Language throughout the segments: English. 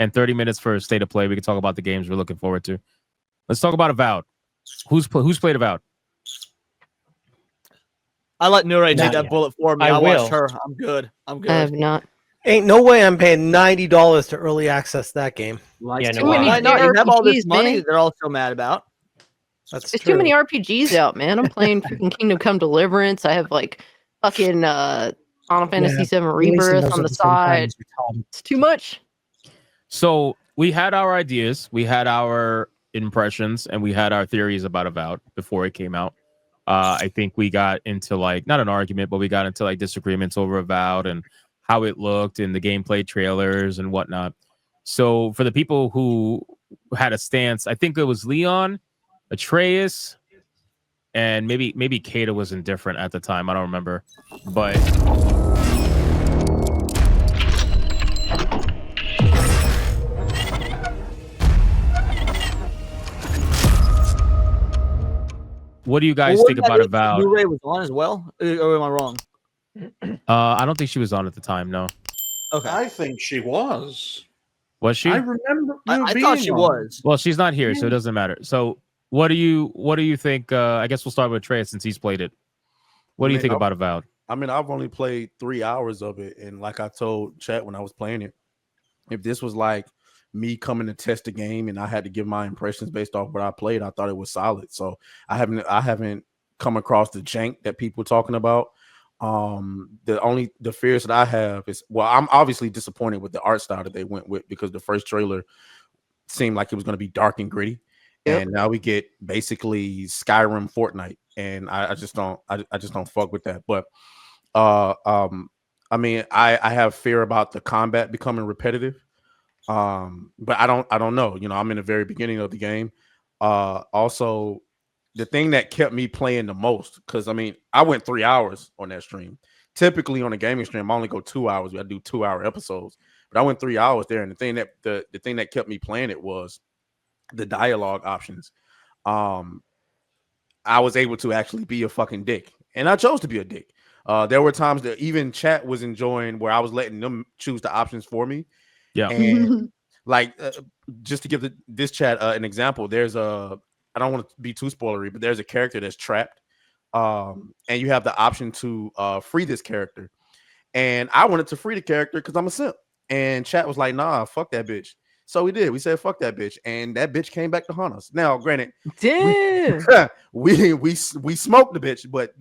and 30 minutes for state of play. We can talk about the games we're looking forward to. Let's talk about Avowed. Who's played Avowed? I let Nuray take Not that yet. bullet for me. I I watched will. her. I'm good. I have not. Ain't no way I'm paying $90 to early access that game. Yeah, no Too many Why not? You have all this RPGs, money man. they're all so mad about. That's There's true. too many RPGs out, man. I'm playing freaking Kingdom Come Deliverance. I have like fucking Final Fantasy VII Rebirth on the side. It's too much. So we had our ideas, we had our impressions, and we had our theories about Avowed before it came out. I think we got into like not an argument, but we got into like disagreements over Avowed and how it looked and the gameplay trailers and whatnot. So for the people who had a stance, I think it was Leon, Atreus, and maybe Kata was indifferent at the time. I don't remember, but what do you guys think about Avowed? Nuray was on as well, or am I wrong? I don't think she was on at the time. No. Okay. I think she was. Was she? I remember. I thought she was. Well, she's not here, so it doesn't matter. So, what do you think? I guess we'll start with Trey since he's played it. What do you think about Avowed? I mean, I've only played 3 hours of it, and like I told Chat when I was playing it, if this was like me coming to test the game and I had to give my impressions based off what I played, I thought it was solid. So I haven't come across the jank that people are talking about. The fears that I have is, well, I'm obviously disappointed with the art style that they went with, because the first trailer seemed like it was going to be dark and gritty. Yep. And now we get basically Skyrim Fortnite, and I just don't fuck with that. But I mean, I have fear about the combat becoming repetitive. But I don't know. You know, I'm in the very beginning of the game. Also, the thing that kept me playing the most, because I mean, I went 3 hours on that stream. Typically on a gaming stream, I only go 2 hours. I do 2-hour episodes, but I went 3 hours there. And the thing that kept me playing it was the dialogue options. I was able to actually be a fucking dick, and I chose to be a dick. There were times that even Chat was enjoying where I was letting them choose the options for me. Yeah. And like, just to give this chat an example, there's I don't want to be too spoilery, but there's a character that's trapped. And you have the option to free this character. And I wanted to free the character because I'm a simp. And Chat was like, nah, fuck that bitch. So we did. We said, fuck that bitch. And that bitch came back to hunt us. Now, granted, we smoked the bitch, but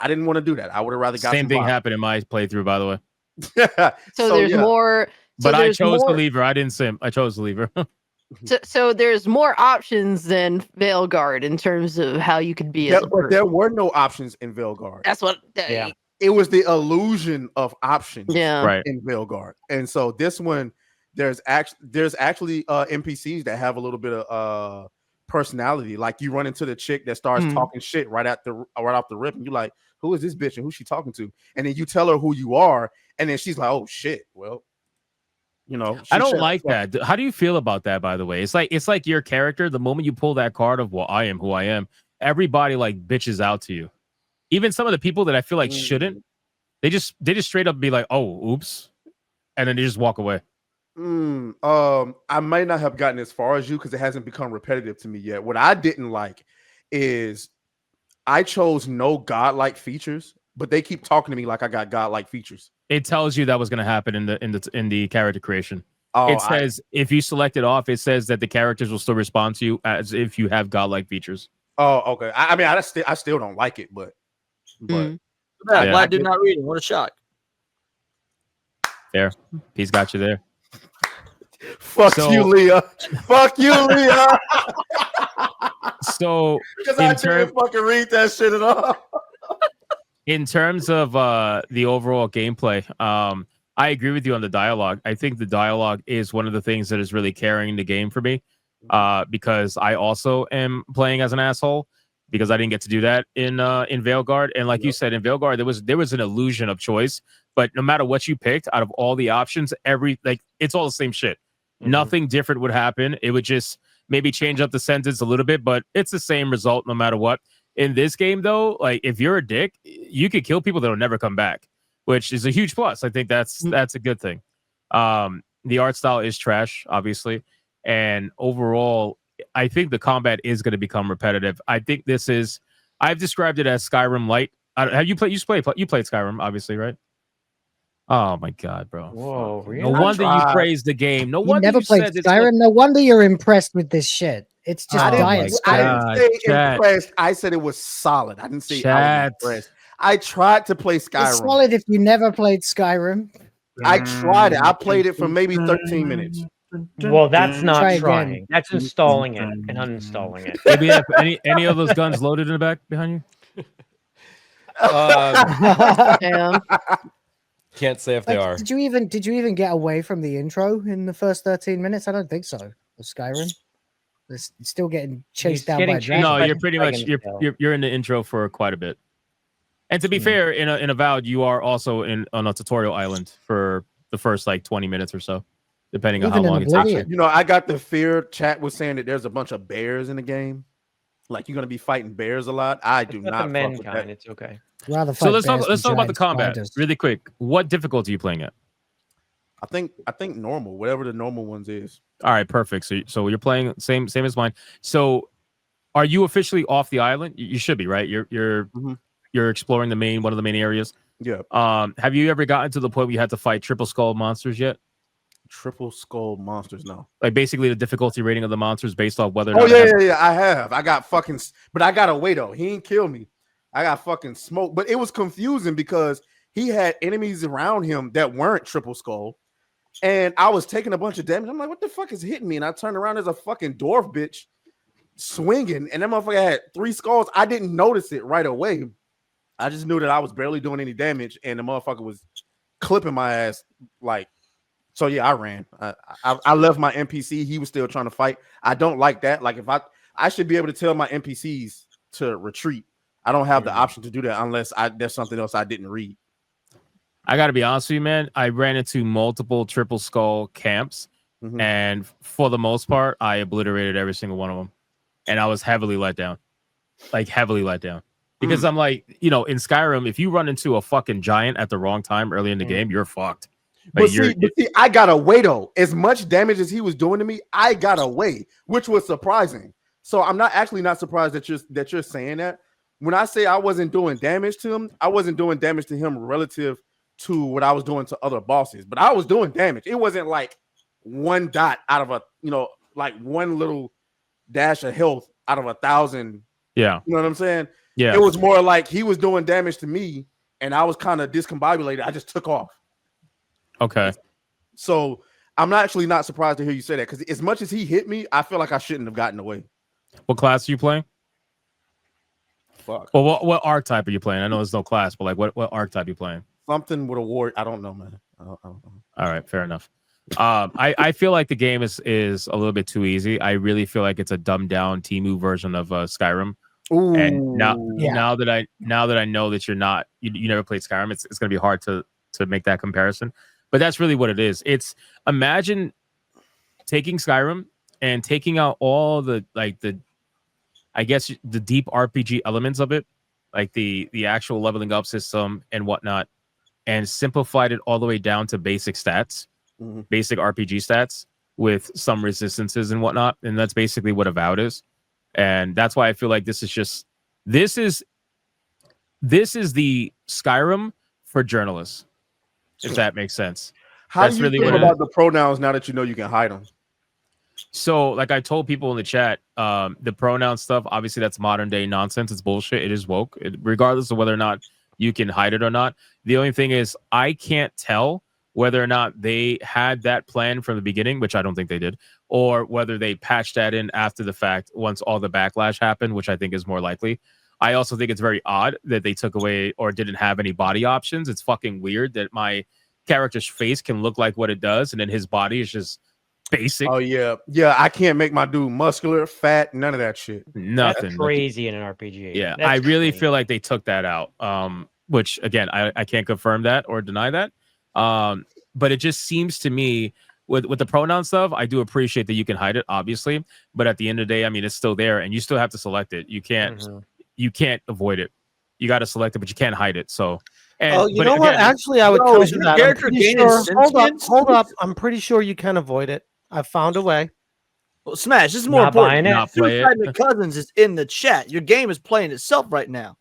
I didn't want to do that. I would have rather got same thing happened in my playthrough, by the way. So there's more. But I chose to leave her. I didn't simp. I chose to leave her. So there's more options than Veilguard in terms of how you could be as a person. There were no options in Veilguard. That's what. Yeah. It was the illusion of options. Yeah. Right. In Veilguard, and so this one, there's actually NPCs that have a little bit of personality. Like you run into the chick that starts talking shit right off the rip, and you're like, who is this bitch and who's she talking to? And then you tell her who you are, and then she's like, oh shit, well. You know, I don't like that. How do you feel about that, by the way? It's like your character, the moment you pull that card of, well, I am who I am, everybody like bitches out to you. Even some of the people that I feel like shouldn't, they just straight up be like, oh, oops. And then they just walk away. I might not have gotten as far as you because it hasn't become repetitive to me yet. What I didn't like is I chose no godlike features, but they keep talking to me like I got godlike features. It tells you that was going to happen in the character creation. Oh, it says if you select it off, it says that the characters will still respond to you as if you have godlike features. Oh, okay. I mean, I still don't like it, but I'm glad I did not read it. What a shock. There, he's got you there. Fuck you, Leah. Fuck you, Leah. So because I didn't fucking read that shit at all. In terms of the overall gameplay, I agree with you on the dialogue. I think the dialogue is one of the things that is really carrying the game for me, because I also am playing as an asshole because I didn't get to do that in Veilguard. And like you said, in Veilguard, there was an illusion of choice, but no matter what you picked out of all the options, it's all the same shit. Nothing different would happen. It would just maybe change up the sentence a little bit, but it's the same result no matter what. In this game, though, like if you're a dick, you could kill people that will never come back, which is a huge plus. I think that's a good thing. the art style is trash, obviously, and overall, I think the combat is going to become repetitive. I think this is. I've described it as Skyrim light. Have you played? You played Skyrim, obviously, right? Oh my god, bro! Whoa, really? No wonder you praised the game. No You wonder never you played said it's Skyrim. No wonder you're impressed with this shit. It's just Oh diet my Skyrim. I didn't say Chat. impressed. I said it was solid. I didn't say I Chat. was impressed. I tried to play It's Skyrim. solid if you never played Skyrim. I tried it. I played it for maybe 13 minutes. Well, that's not Try again. trying. That's installing it and uninstalling it. Maybe you have any of those guns loaded in the back behind you? Damn. Can't say if they Like, are. did you even get away from the intro in the first 13 minutes? I don't think so. Of Skyrim, it's still getting chased down by a dragon. No, by you're pretty much dragon you're in the intro for quite a bit. And to be fair, in Avowed, you are also on a tutorial island for the first like 20 minutes or so, depending on how Even in long it takes. Oblivion. You know, I got the fear. Chat was saying that there's a bunch of bears in the game. Like you're gonna be fighting bears a lot. I do It's not the fuck with mankind. that. It's okay. Rather So fight let's talk bears than about the giant combat spiders. really quick. What difficulty are you playing at? I think normal, whatever the normal ones is. All right, perfect. So you're playing same as mine. So are you officially off the island? You should be, right? You're exploring one of the main areas. Yeah. Have you ever gotten to the point where you had to fight triple skull monsters yet? Triple skull monsters, no. Like basically the difficulty rating of the monsters based off whether or Oh not they have- yeah. I have. I got fucking, but I got away though. He ain't kill me. I got fucking smoked. But it was confusing because he had enemies around him that weren't triple skull, and I was taking a bunch of damage. I'm like, what the fuck is hitting me? And I turned around, there's a fucking dwarf bitch swinging, and that motherfucker had 3 skulls. I didn't notice it right away. I just knew that I was barely doing any damage, and the motherfucker was clipping my ass like. So yeah, I ran. I left my NPC. He was still trying to fight. I don't like that. Like if I should be able to tell my NPCs to retreat. I don't have the option to do that unless there's something else I didn't read. I got to be honest with you, man. I ran into multiple triple skull camps, and for the most part, I obliterated every single one of them, and I was heavily let down, because I'm like, in Skyrim, if you run into a fucking giant at the wrong time early in the game, you're fucked. But see, I got away though. As much damage as he was doing to me, I got away, which was surprising. So I'm not surprised that you're saying that. When I say I wasn't doing damage to him, I wasn't doing damage to him relative to what I was doing to other bosses. But I was doing damage. It wasn't like one dot out of like one little dash of health out of 1,000. Yeah, you know what I'm saying? Yeah, it was more like he was doing damage to me, and I was kind of discombobulated. I just took off. Okay. So I'm actually not surprised to hear you say that because as much as he hit me, I feel like I shouldn't have gotten away. What class are you playing? Fuck. Well, what archetype are you playing? I know there's no class, but like what archetype are you playing? Something with a ward. I don't know, man. I don't know. All right, fair enough. I feel like the game is a little bit too easy. I really feel like it's a dumbed down Temu version of Skyrim. Ooh, and now that I know that you never played Skyrim, it's gonna be hard to make that comparison. But that's really what it is. It's imagine taking Skyrim and taking out all the I guess the deep RPG elements of it, like the actual leveling up system and whatnot, and simplified it all the way down to basic stats, basic RPG stats with some resistances and whatnot. And that's basically what Avowed is. And that's why I feel like this is the Skyrim for journalists. If that makes sense. How do you feel about the pronouns now that you know you can hide them? So, like I told people in the chat, the pronoun stuff, obviously that's modern day nonsense. It's bullshit. It is woke. Regardless of whether or not you can hide it or not. The only thing is I can't tell whether or not they had that plan from the beginning, which I don't think they did, or whether they patched that in after the fact once all the backlash happened, which I think is more likely. I also think it's very odd that they took away or didn't have any body options. It's fucking weird that my character's face can look like what it does, and then his body is just basic. Oh yeah. I can't make my dude muscular, fat, none of that shit. Nothing. That's crazy in an RPG. Yeah, That's I really crazy. feel like they took that out. Which again, I can't confirm that or deny that. But it just seems to me with the pronoun stuff, I do appreciate that you can hide it, obviously. But at the end of the day, I mean, it's still there, and you still have to select it. You can't avoid it. You got to select it, but you can't hide it. So And you know what? again, Actually, I would Yo, is counter your that. I'm character pretty gaining sure. sentience? Hold up. I'm pretty sure you can avoid it. I found a way. Well, Smash, this is more Not buying important. it. Not play it. Suicide McCousins is in the chat. Your game is playing itself right now.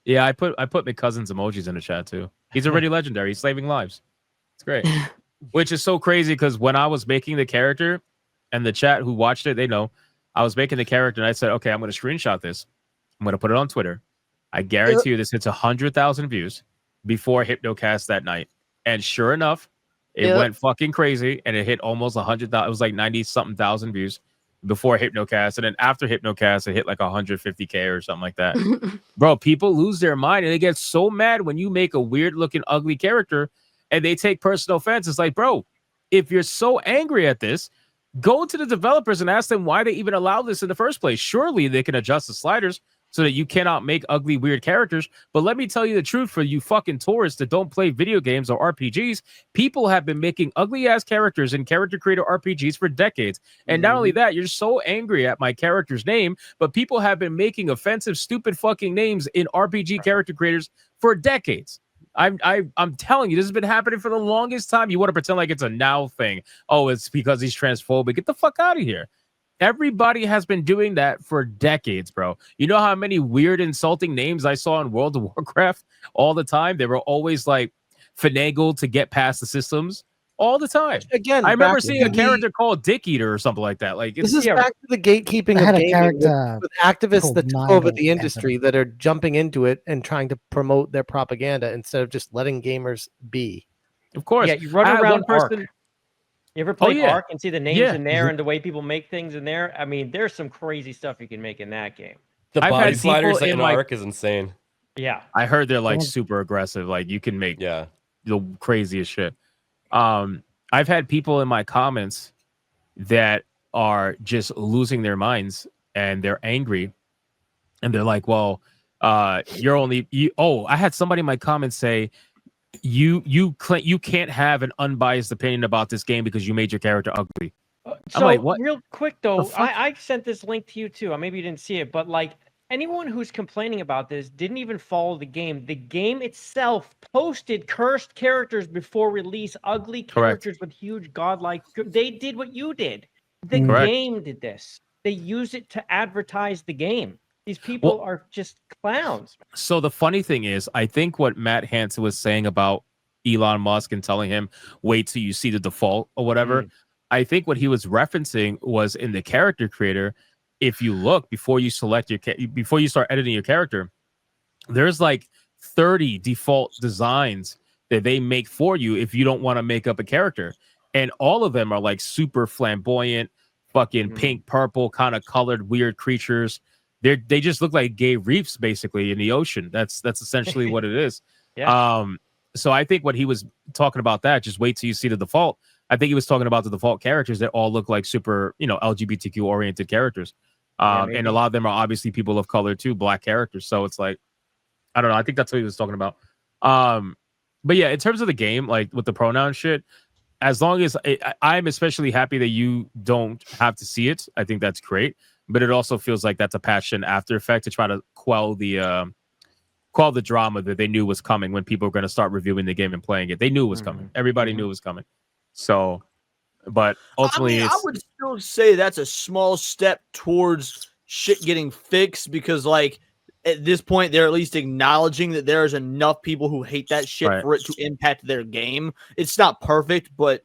Yeah, I put my cousin's emojis in the chat too. He's already legendary. He's saving lives. It's great. Which is so crazy because when I was making the character, and the chat who watched it, they know I was making the character, and I said, okay, I'm going to screenshot this. I'm going to put it on Twitter. I guarantee you this hits 100,000 views before Hypnocast that night. And sure enough, it went fucking crazy, and it hit almost 100,000. It was like 90-something thousand views before Hypnocast, and then after Hypnocast, it hit like 150K or something like that. Bro, people lose their mind, and they get so mad when you make a weird-looking, ugly character, and they take personal offense. It's like, bro, if you're so angry at this, go to the developers and ask them why they even allow this in the first place. Surely they can adjust the sliders so that you cannot make ugly, weird characters. But let me tell you the truth, for you fucking tourists that don't play video games or RPGs, people have been making ugly-ass characters in character creator RPGs for decades. And not only that, you're so angry at my character's name, but people have been making offensive, stupid fucking names in RPG character creators for decades. I'm telling you, this has been happening for the longest time. You want to pretend like it's a now thing. Oh, it's because he's transphobic. Get the fuck out of here. Everybody has been doing that for decades, bro. You know how many weird, insulting names I saw in World of Warcraft all the time? They were always like finagled to get past the systems all the time. Again, I remember seeing a character called Dick Eater or something like that. Like, this is back to the gatekeeping I had of a gaming character with activists called that took Nigel over the Evan. industry that are jumping into it and trying to promote their propaganda instead of just letting gamers be. Of course. Yeah, you run I had around one person. Arc. You ever play yeah. Arc and see the names Yeah. in there and the way people make things in there? I mean, there's some crazy stuff you can make in that game. The I've body had sliders people in in, like- Arc is insane. Yeah. I heard they're like Well- super aggressive. Like you can make Yeah. the craziest shit. I've had people in my comments that are just losing their minds and they're angry, and they're like, "Well, you're only you." Oh, I had somebody in my comments say, "You can't have an unbiased opinion about this game because you made your character ugly." So like, what? real quick though, fuck? I sent this link to you too. Maybe you didn't see it, but like anyone who's complaining about this didn't even follow the game. The game itself posted cursed characters before release, ugly Correct. characters with huge godlike. They did what you did. The Correct. game did this. They use it to advertise the game. These people are just clowns. So the funny thing is, I think what Matt Hansen was saying about Elon Musk and telling him, wait till you see the default or whatever. I think what he was referencing was in the character creator. If you look before you select before you start editing your character, there's like 30 default designs that they make for you if you don't want to make up a character. And all of them are like super flamboyant, fucking pink, purple, kind of colored, weird creatures. They just look like gay reefs basically in the ocean. That's essentially what it is. Yeah. So I think what he was talking about, that just wait till you see the default. I think he was talking about the default characters that all look like super, LGBTQ oriented characters. And a lot of them are obviously people of color too, black characters. So it's like, I don't know. I think that's what he was talking about. But yeah, in terms of the game, like with the pronoun shit, as long as I'm especially happy that you don't have to see it, I think that's great. But it also feels like that's a patch in After Effects to try to quell the drama that they knew was coming when people were going to start reviewing the game and playing it. They knew it was coming. Everybody knew it was coming. So, but ultimately, I would still say that's a small step towards shit getting fixed, because like at this point they're at least acknowledging that there's enough people who hate that shit for it to impact their game. It's not perfect, but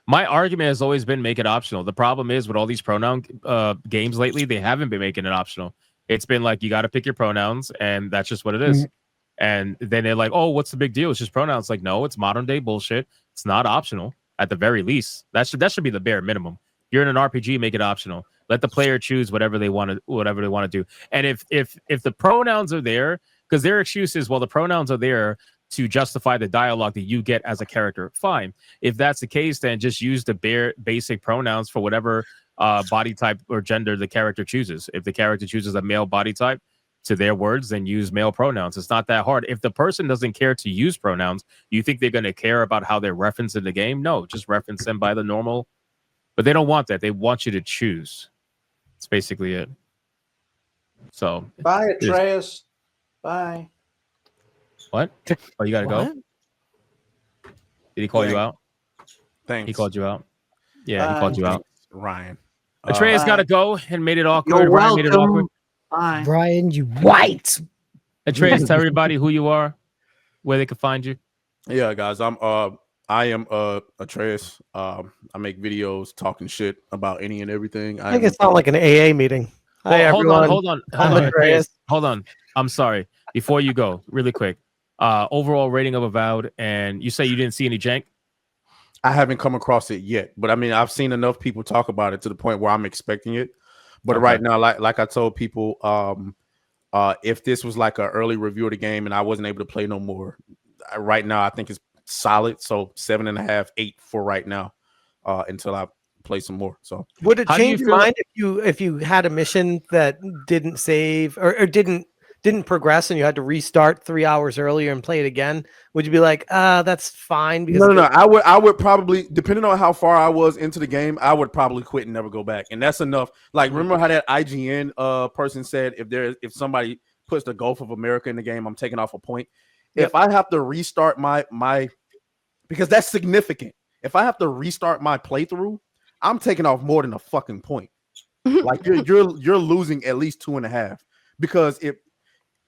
my argument has always been make it optional. The problem is with all these pronoun games lately, they haven't been making it optional. It's been like, you got to pick your pronouns, and that's just what it is. And then they're like, oh, what's the big deal? It's just pronouns. Like, no, it's modern day bullshit. It's not optional at the very least. That should be the bare minimum. You're in an RPG, make it optional. Let the player choose whatever they want to do. And if the pronouns are there, because their excuse is, well, the pronouns are there to justify the dialogue that you get as a character. Fine. If that's the case, then just use the bare basic pronouns for whatever body type or gender the character chooses. If the character chooses a male body type, to their words, then use male pronouns. It's not that hard. If the person doesn't care to use pronouns, you think they're going to care about how they're referenced in the game? No, just reference them by the normal. But they don't want that. They want you to choose. That's basically it. So Bye, Atreus. Bye. What? Oh, you gotta go. Did he call you out? Thanks. He called you out. Yeah, he called you out. Ryan. Atreus got to go and made it awkward. You're Ryan made it awkward. welcome. Bye. Brian, you white. Atreus, tell everybody who you are, where they can find you. Yeah, guys, I am Atreus. I make videos talking shit about any and everything. I think it's not like an AA meeting. Hi, everyone. Hold on. Atreus. Hold on. I'm sorry. Before you go, really quick. Overall rating of Avowed, and you say you didn't see any jank? I haven't come across it yet, but I mean, I've seen enough people talk about it to the point where I'm expecting it. But right now, like I told people, if this was like an early review of the game and I wasn't able to play no more, right now I think it's solid. So 7.5, 8 for right now, until I play some more. So would it change your mind if you had a mission that didn't save or didn't progress and you had to restart 3 hours earlier and play it again? Would you be like, that's fine? Because no. I would probably, depending on how far I was into the game, I would probably quit and never go back. And that's enough. Like, remember how that IGN person said, if somebody puts the Gulf of America in the game, I'm taking off a point. Yep. If I have to restart my because that's significant. If I have to restart my playthrough, I'm taking off more than a fucking point. Like you're losing at least 2.5, because if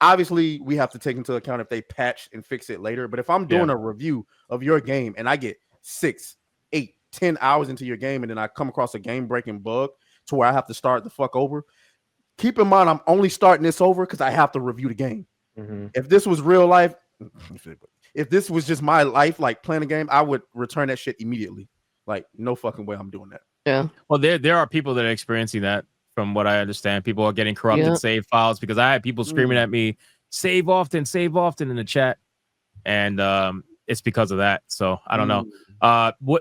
obviously we have to take into account if they patch and fix it later. But if I'm doing a review of your game and I get 6, 8, 10 hours into your game and then I come across a game breaking bug to where I have to start the fuck over, keep in mind I'm only starting this over because I have to review the game. If this was real life, if this was just my life, like playing a game, I would return that shit immediately. Like, no fucking way I'm doing that. Yeah. Well, there are people that are experiencing that. From what I understand, people are getting corrupted save files, because I had people screaming at me, save often in the chat. And it's because of that. So I don't know.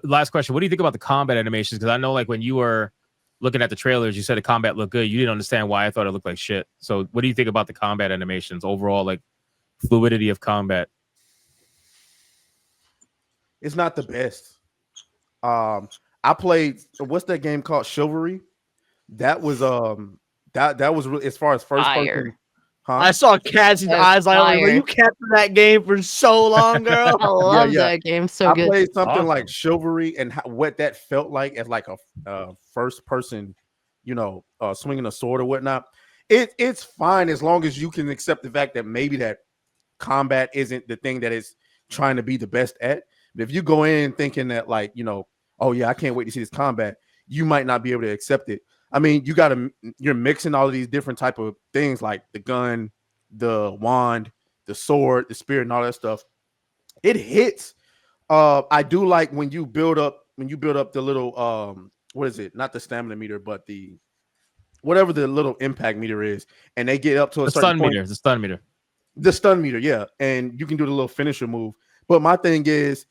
Last question. What do you think about the combat animations? Because I know, like, when you were looking at the trailers, you said the combat looked good. You didn't understand why I thought it looked like shit. So what do you think about the combat animations overall, like fluidity of combat? It's not the best. I played, what's that game called? Chivalry. That was that was really, as far as first person. Huh? I saw Cassie's eyes like, you captured that game for so long, girl. I love that game. So good. I played something like Chivalry, and what that felt like as like a first person, swinging a sword or whatnot. It's fine as long as you can accept the fact that maybe that combat isn't the thing that it's trying to be the best at. But if you go in thinking that, like, oh yeah, I can't wait to see this combat, you might not be able to accept it. I mean, you're mixing all of these different type of things, like the gun, the wand, the sword, the spear, and all that stuff. It hits. I do like when you build up the little what is it? Not the stamina meter, but the whatever the little impact meter is, and they get up to a certain point. The stun meter. The stun meter, yeah. And you can do the little finisher move. But my thing is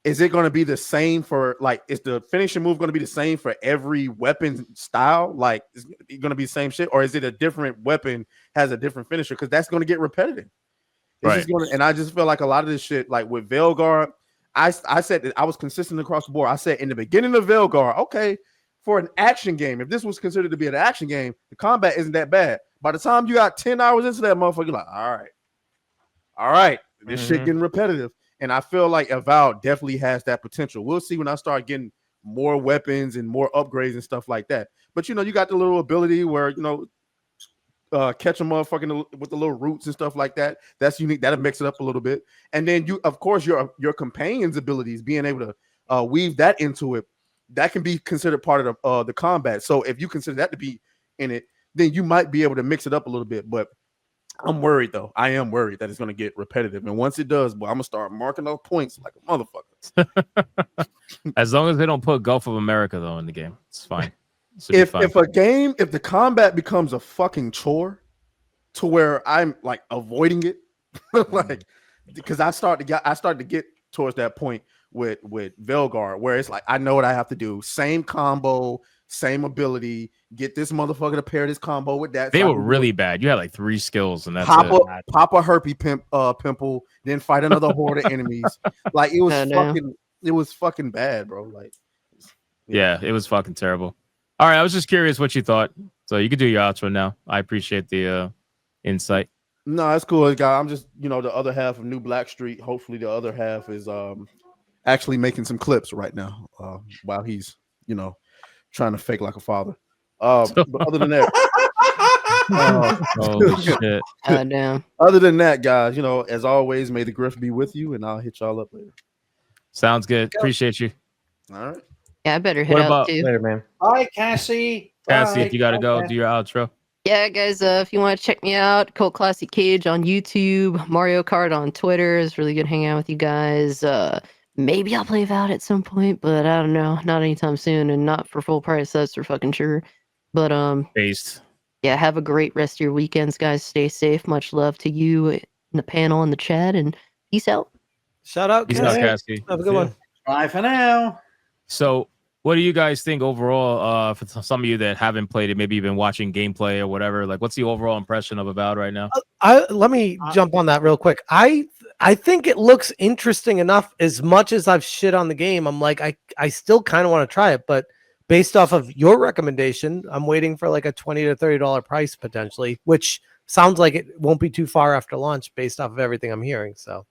it going to be the same for, like, is the finishing move going to be the same for every weapon style? Like, is it going to be the same shit? Or is it a different weapon has a different finisher? Because that's going to get repetitive. And I just feel like a lot of this shit, like with Veilguard, I said that I was consistent across the board. I said in the beginning of Veilguard, okay, for an action game, if this was considered to be an action game, the combat isn't that bad. By the time you got 10 hours into that motherfucker, you're like, all right, this shit getting repetitive. And I feel like Avowed definitely has that potential. We'll see when I start getting more weapons and more upgrades and stuff like that. But, you got the little ability where, catch a motherfucking with the little roots and stuff like that. That's unique. That'll mix it up a little bit. And then of course, your companion's abilities, being able to weave that into it, that can be considered part of the combat. So if you consider that to be in it, then you might be able to mix it up a little bit. But I'm worried, though. I am worried that it's going to get repetitive. And once it does, boy, I'm going to start marking those points like a motherfucker. As long as they don't put Gulf of America, though, in the game, it's fine. If the combat becomes a fucking chore to where I'm like avoiding it, like, because I started to get towards that point with Veilguard, where it's like, I know what I have to do. Same combo, same ability. Get this motherfucker to pair this combo with that. They were really bad. You had like 3 skills, and that's pop a herpes pimple, then fight another horde of enemies. Like, it was fucking bad, bro. Like, yeah, it was fucking terrible. All right, I was just curious what you thought. So you could do your outro now. I appreciate the insight. No, that's cool, guy. I'm just, the other half of New Black Street. Hopefully, the other half is actually making some clips right now while he's, trying to fake like a father. But other than that, oh shit! Damn. Other than that, guys, as always, may the grift be with you, and I'll hit y'all up later. Sounds good. Appreciate you. All right. Yeah, I better head What out about too. Later, man. Bye, Cassie. Cassie? Bye. If you got to go, Bye. do your outro. Yeah, guys, if you want to check me out, Cult Classic Cage on YouTube, Mario Kart on Twitter. It's really good hanging out with you guys. Maybe I'll play Avowed at some point, but I don't know. Not anytime soon, and not for full price, that's for fucking sure. But Based. yeah, have a great rest of your weekends, guys. Stay safe. Much love to you in the panel and the chat, and peace out. Shout out, Peace out, Cassie. Have a good one. Bye for now. So, what do you guys think overall? For some of you that haven't played it, maybe you've been watching gameplay or whatever. Like, what's the overall impression of Avowed right now? Let me jump on that real quick. I think it looks interesting enough. As much as I've shit on the game, I'm like, I still kind of want to try it, but based off of your recommendation, I'm waiting for like a $20 to $30 price potentially, which sounds like it won't be too far after launch based off of everything I'm hearing. So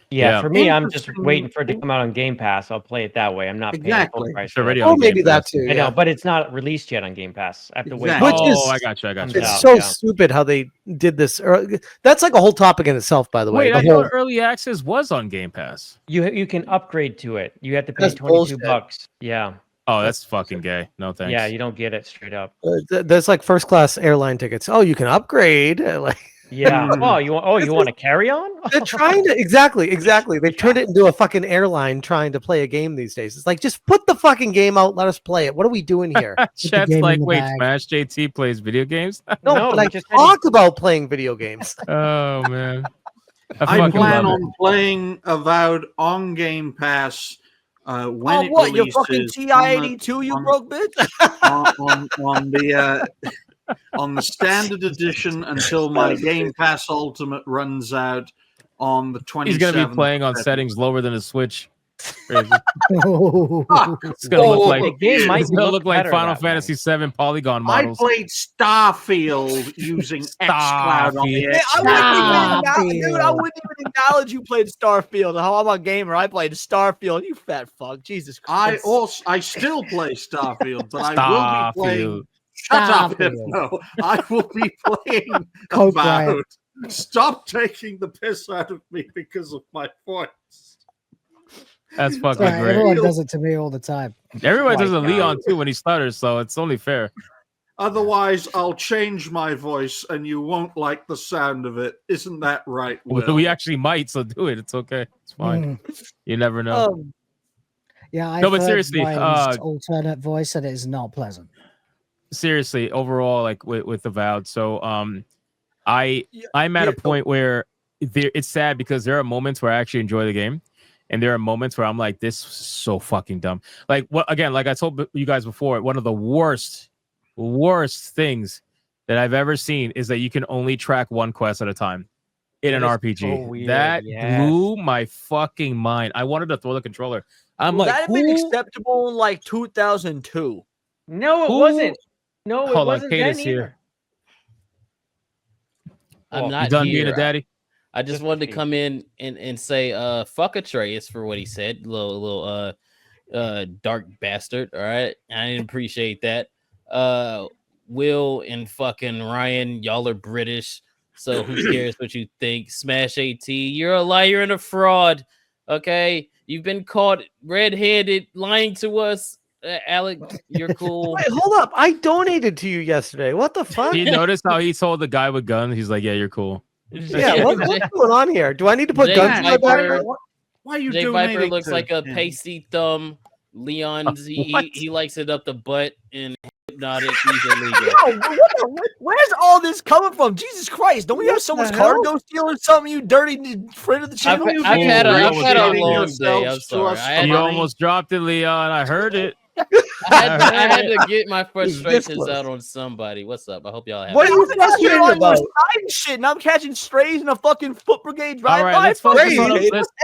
Yeah, for me, I'm just waiting for it to come out on Game Pass. I'll play it that way. I'm not paying full price. It's already oh, on maybe Game that Pass. too. I know, Yeah. but it's not released yet on Game Pass. I have to wait. Exactly. Which Oh, is- I got you. I got you. It's out, so yeah. stupid how they did this. That's like a whole topic in itself, by the way. Wait, The I whole- thought early access was on Game Pass. You can upgrade to it. You have to pay That's 22 bullshit. bucks. Yeah. Oh, that's fucking gay. No thanks. Yeah, you don't get it straight up. There's like first class airline tickets. Oh, you can upgrade. Like Yeah. Oh, you want a carry on? they're trying to exactly. They've turned it into a fucking airline trying to play a game these days. It's like just put the fucking game out. Let us play it. What are we doing here? Chat's game in like, the wait, bag. Smash JT plays video games? No, No, but we I just had talked about playing video games. Oh man. I fucking plan love it. on playing Avowed on Game Pass when Oh, it what? Your releases. fucking TI-82, you on- broke bitch? on the standard edition until my Game Pass Ultimate runs out on the 27th. He's gonna be playing on of settings lower than a Switch. Crazy. Oh. It's gonna look like The game might it's gonna look look like better Final that way. Fantasy VII polygon I models. played Starfield using xCloud on the Starfield. Hey, I Xbox. wouldn't even, dude, I wouldn't even acknowledge you played Starfield. How I'm a gamer. I played Starfield. You fat fuck. Jesus Christ. I still play Starfield, but I will be playing. Starfield. Shut up, Starfield. no. I will be playing Code Avowed. Brian. Stop taking the piss out of me because of my voice. That's fucking Sorry, great. everyone does it to me all the time. Everybody does a God. Leon too when he stutters, so it's only fair. Otherwise, I'll change my voice and you won't like the sound of it. Isn't that right, Will? We actually might, so do it. It's okay. It's fine. You never know. Yeah, I've No, but heard seriously, Ryan's alternate voice, and it is not pleasant. Seriously, overall, like with Avowed. So I'm at a point where it's sad because there are moments where I actually enjoy the game. And there are moments where I'm like, this is so fucking dumb. Like what again, like I told you guys before, one of the worst things that I've ever seen is that you can only track one quest at a time in an RPG. so weird, That yes. blew my fucking mind. I wanted to throw the controller. I'm Would like, that have been who? acceptable in like 2002? No, it Who- wasn't. No, it Hold on, wasn't Kate then is here. either. I'm You not done here. being a daddy? I just Just wanted to me. come in and say fuck Atreus for what he said. Little dark bastard. All right. I didn't appreciate that. Will and fucking Ryan, y'all are British. So who cares what you think? Smash AT, you're a liar and a fraud. Okay. You've been caught red-handed lying to us. Alec, you're cool. Wait, hold up. I donated to you yesterday. What the fuck? Do you notice how he told the guy with guns? He's like, yeah, you're cool. Yeah, what's going on here? Do I need to put Jay guns in my Viper- bag? Why are you Jay donating Viper looks to like a him? pasty thumb. Leon, What? he likes it up the butt, and Hypnotic, he's illegal. Yo, where's all this coming from? Jesus Christ! Don't we have someone's the hell? cargo steal or something? You dirty friend of the I've, channel. I've had a Appreciating long yourselves day. I'm to sorry. us I had, You Money. almost dropped it, Leon. I heard it. I had to get my frustrations close. out on somebody. What's up? I hope y'all have. What are you I've been out here frustrated on your about? side and shit, and I'm catching strays in a fucking foot brigade drive All right, by. let's focus Crazy. on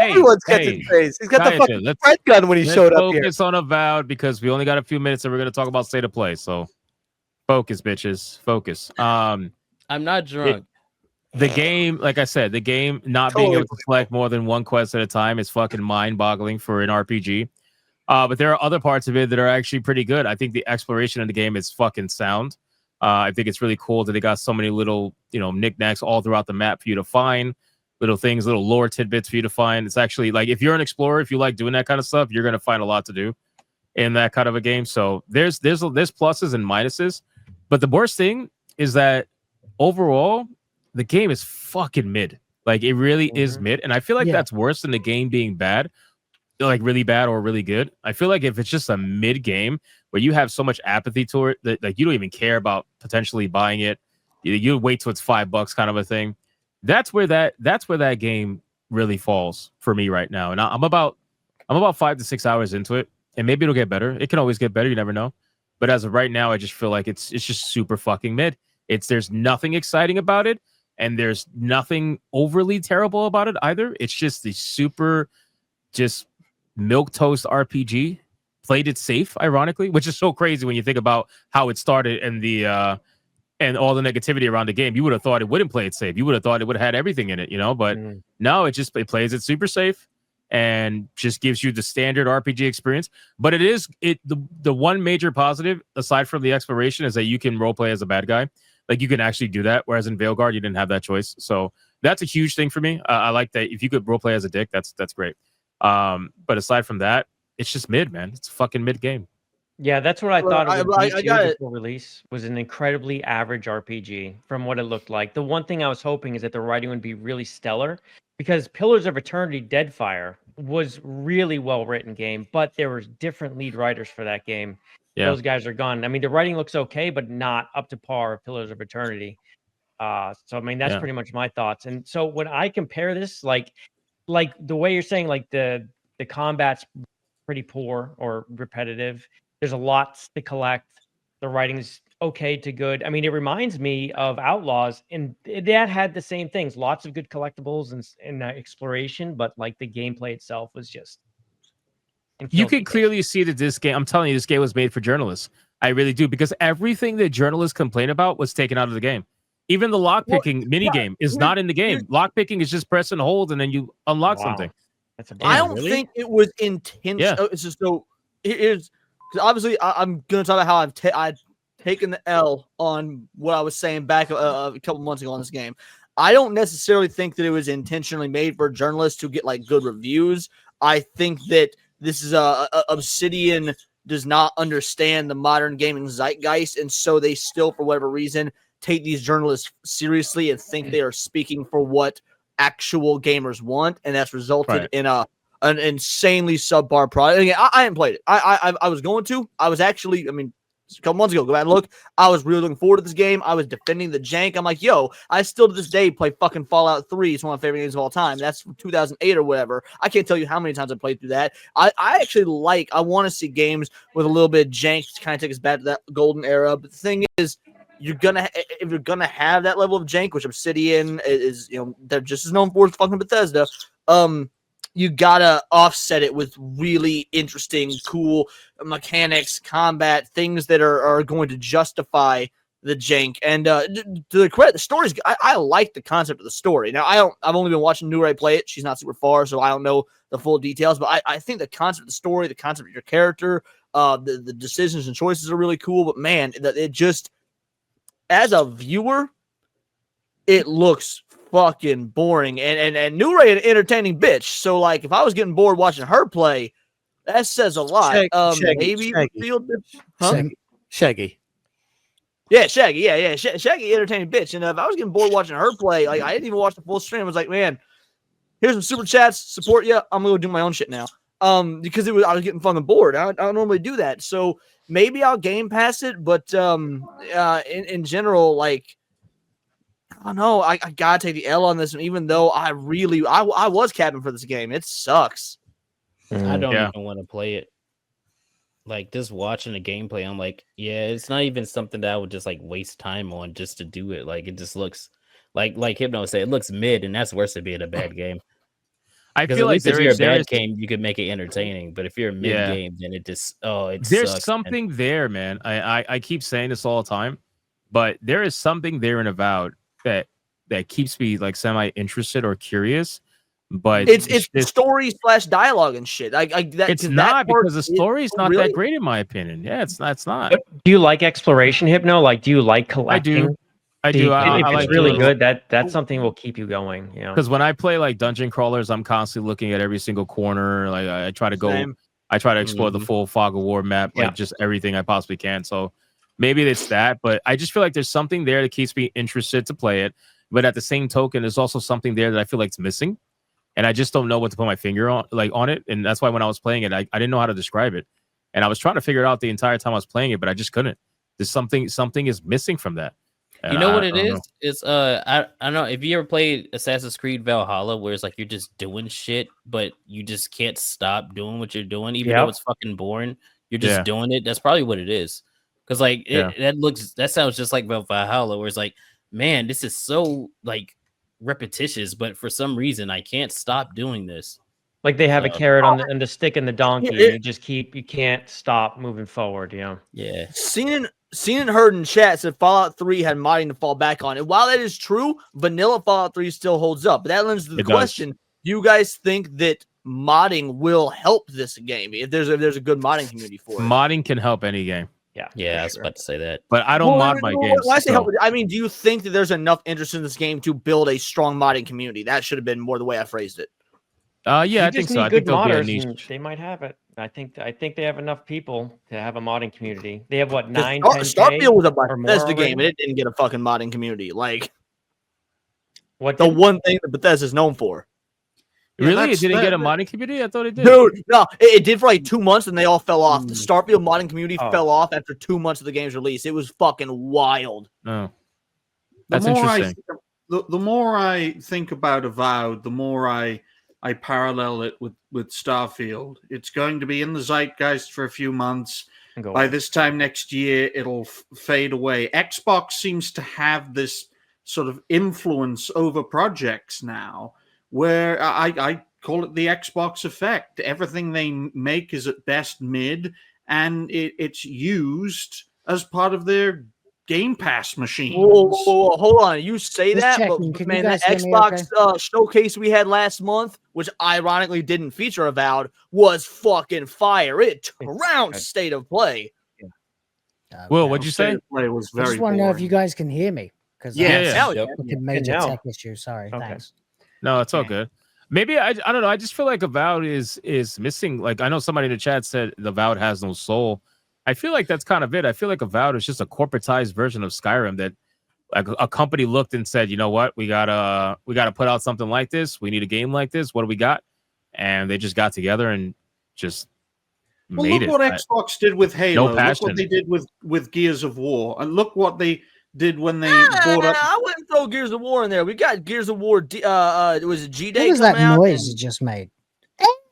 Everyone's catching face. He's got the fucking red gun when he let's showed up here. focus on Avowed because we only got a few minutes and we're gonna talk about state of play. So focus, bitches. Focus. I'm not drunk. the game, like I said, the game not being able to select more than one quest at a time is fucking mind-boggling for an RPG. But there are other parts of it that are actually pretty good. I think the exploration of the game is fucking sound. I think it's really cool that they got so many little, knickknacks all throughout the map for you to find, little things, little lore tidbits for you to find. It's actually like, if you're an explorer, if you like doing that kind of stuff, you're gonna find a lot to do in that kind of a game. So there's pluses and minuses, but the worst thing is that overall the game is fucking mid. Like, it really is mid, and I feel like that's worse than the game being bad, like really bad or really good. I feel like if it's just a mid game where you have so much apathy toward it that, like, you don't even care about potentially buying it, you wait till it's $5 kind of a thing. That's where that game really falls for me right now. And I'm about 5 to 6 hours into it, and maybe it'll get better. It can always get better. You never know. But as of right now, I just feel like it's just super fucking mid. There's nothing exciting about it, and there's nothing overly terrible about it either. It's just the super just milquetoast RPG. Played it safe, ironically, which is so crazy when you think about how it started and the and all the negativity around the game. You would have thought it wouldn't play it safe. You would have thought it would have had everything in it, but no, it plays it super safe and just gives you the standard RPG experience. But the one major positive aside from the exploration is that you can roleplay as a bad guy. Like, you can actually do that, whereas in Veilguard you didn't have that choice. So that's a huge thing for me. I like that. If you could roleplay as a dick, that's great. But aside from that, it's just mid, man. It's a fucking mid game. Yeah, that's what I thought it would be I got it. before release. Was an incredibly average RPG from what it looked like. The one thing I was hoping is that the writing would be really stellar, because Pillars of Eternity Deadfire was really well written game, but there were different lead writers for that game. Yeah. Those guys are gone. I mean, the writing looks okay, but not up to par of Pillars of Eternity. So I mean, that's pretty much my thoughts. And so when I compare this, like the way you're saying, like the combat's pretty poor or repetitive. There's a lot to collect. The writing's okay to good. I mean, it reminds me of Outlaws, and that had the same things. Lots of good collectibles and exploration, but like the gameplay itself was just. You can clearly see that this game, I'm telling you, this game was made for journalists. I really do, because everything that journalists complain about was taken out of the game. Even the lockpicking mini game is not in the game. Lockpicking is just press and hold, and then you unlock something. I don't think it was intentional. Yeah. It's just so it is, because obviously I'm going to talk about how I've taken the L on what I was saying back a couple months ago on this game. I don't necessarily think that it was intentionally made for journalists to get like good reviews. I think that this is Obsidian does not understand the modern gaming zeitgeist, and so they still, for whatever reason, take these journalists seriously and think they are speaking for what actual gamers want, and that's resulted in an insanely subpar product. Again, I haven't played it. I was going to. I was actually, a couple months ago, go back and look. I was really looking forward to this game. I was defending the jank. I'm like, yo, I still to this day play fucking Fallout 3. It's one of my favorite games of all time. That's from 2008 or whatever. I can't tell you how many times I played through that. I actually I want to see games with a little bit of jank to kind of take us back to that golden era. But the thing is, if you're gonna have that level of jank, which Obsidian is, they're just as known for as fucking Bethesda, you gotta offset it with really interesting, cool mechanics, combat, things that are going to justify the jank. And to the credit, the story's I like the concept of the story. Now I've only been watching New Ray play it. She's not super far, so I don't know the full details, but I think the concept of the story, the concept of your character, the decisions and choices are really cool. But man, it just, as a viewer, it looks fucking boring. And New Ray an entertaining bitch. So like, if I was getting bored watching her play, that says a lot. Maybe Field, huh? Shaggy. Yeah, Shaggy. Yeah. Shaggy entertaining bitch. And if I was getting bored watching her play, like, I didn't even watch the full stream. I was like, man, here's some super chats, support you. I'm gonna go do my own shit now. Because I was getting fucking bored. I don't normally do that. So maybe I'll Game Pass it, but in general, like, I don't know. I gotta take the L on this one, even though I was capping for this game. It sucks. I don't even want to play it. Like, just watching the gameplay, I'm like, yeah, it's not even something that I would just like waste time on just to do it. Like, it just looks like Hypno said, it looks mid, and that's worse than being a bad game. I feel like if you're a bad game, you could make it entertaining. But if you're a mid game, then it just there's sucks, something there, man. I keep saying this all the time, but there is something there in Avowed that that keeps me like semi interested or curious. But it's story / dialogue and shit. It's not because the story is not that great in my opinion. Yeah, it's not. But do you like exploration, Hypno? Like, do you like collecting? I do. If I it's like really good, that's something will keep you going. You know, because when I play like dungeon crawlers, I'm constantly looking at every single corner. Like I try to go. Same. I try to explore the full Fog of War map, like just everything I possibly can. So maybe it's that, but I just feel like there's something there that keeps me interested to play it. But at the same token, there's also something there that I feel like it's missing. And I just don't know what to put my finger on, on it. And that's why when I was playing it, I didn't know how to describe it. And I was trying to figure it out the entire time I was playing it, but I just couldn't. There's something is missing from that. And you know what it is? It's I don't know if you ever played Assassin's Creed Valhalla, where it's like you're just doing shit, but you just can't stop doing what you're doing, even though it's fucking boring. You're just doing it. That's probably what it is. Because like that sounds just like Valhalla, where it's like, man, this is so like repetitious, but for some reason I can't stop doing this. Like they have a carrot on the stick and the donkey, and you can't stop moving forward. You know. Yeah. Seen and heard in chat said Fallout 3 had modding to fall back on. And while that is true, vanilla Fallout 3 still holds up. But that lends to the question: do you guys think that modding will help this game if there's a good modding community for it? Modding can help any game. Yeah, I was about to say that. But I don't mod my games. When I say help, I mean, do you think that there's enough interest in this game to build a strong modding community? That should have been more the way I phrased it. Yeah, I think so. I think there'll be a niche. They might have it. I think they have enough people to have a modding community. They have what 9, 10 Starfield was a Bethesda game, and it didn't get a fucking modding community. Like what the one thing that Bethesda is known for. Really? It didn't get a modding community? I thought it did. Dude, no, it did for like 2 months and they all fell off. The Starfield modding community fell off after 2 months of the game's release. It was fucking wild. Oh. That's interesting. The more I think about Avowed, the more I parallel it with Starfield. It's going to be in the zeitgeist for a few months. By this time next year, it'll fade away. Xbox seems to have this sort of influence over projects now, where I call it the Xbox effect. Everything they make is at best mid, and it's used as part of their Game Pass machines. Whoa, hold on. You say that, but man, that Xbox showcase we had last month, which ironically didn't feature Avowed, was fucking fire. It trounced State of Play. Will, what'd you say? Play was very I just want to know if you guys can hear me. Because major tech issue. Sorry, thanks. No, it's all good. Maybe I don't know. I just feel like Avowed is missing. Like I know somebody in the chat said Avowed has no soul. I feel like that's kind of it. I feel like Avowed is just a corporatized version of Skyrim that like a company looked and said, you know what, we gotta put out something like this. We need a game like this. What do we got? And they just got together and just made it. Look what Xbox did with Halo. No passion. Look what they did with Gears of War, and look what they did when they bought up. I wouldn't throw Gears of War in there. We got Gears of War. Was it G-Day? What was that noise you just made?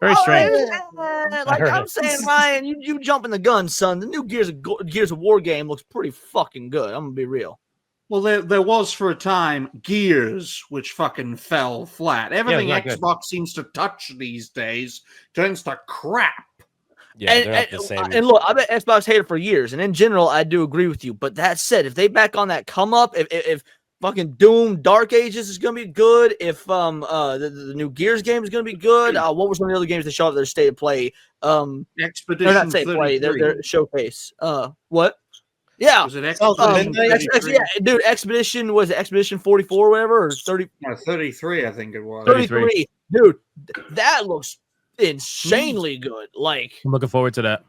Very strange. Like I'm saying, Ryan, you jumping the gun, son. The new Gears of War game looks pretty fucking good. I'm gonna be real. Well, there was for a time Gears, which fucking fell flat. Everything Xbox seems to touch these days turns to crap. Yeah, they're not the same. And look, I've been Xbox hater for years, and in general, I do agree with you. But that said, if they back on that come up, if fucking Doom Dark Ages is gonna be good, if the new Gears game is gonna be good, what were some of the other games that show up their State of Play? Expedition. Not State of Play, their showcase. What? Yeah. Was it Expedition? Yeah, dude, Expedition was it Expedition 44 or whatever, or 30? No, 33, I think it was. 33. Dude, that looks insanely good. Like, I'm looking forward to that.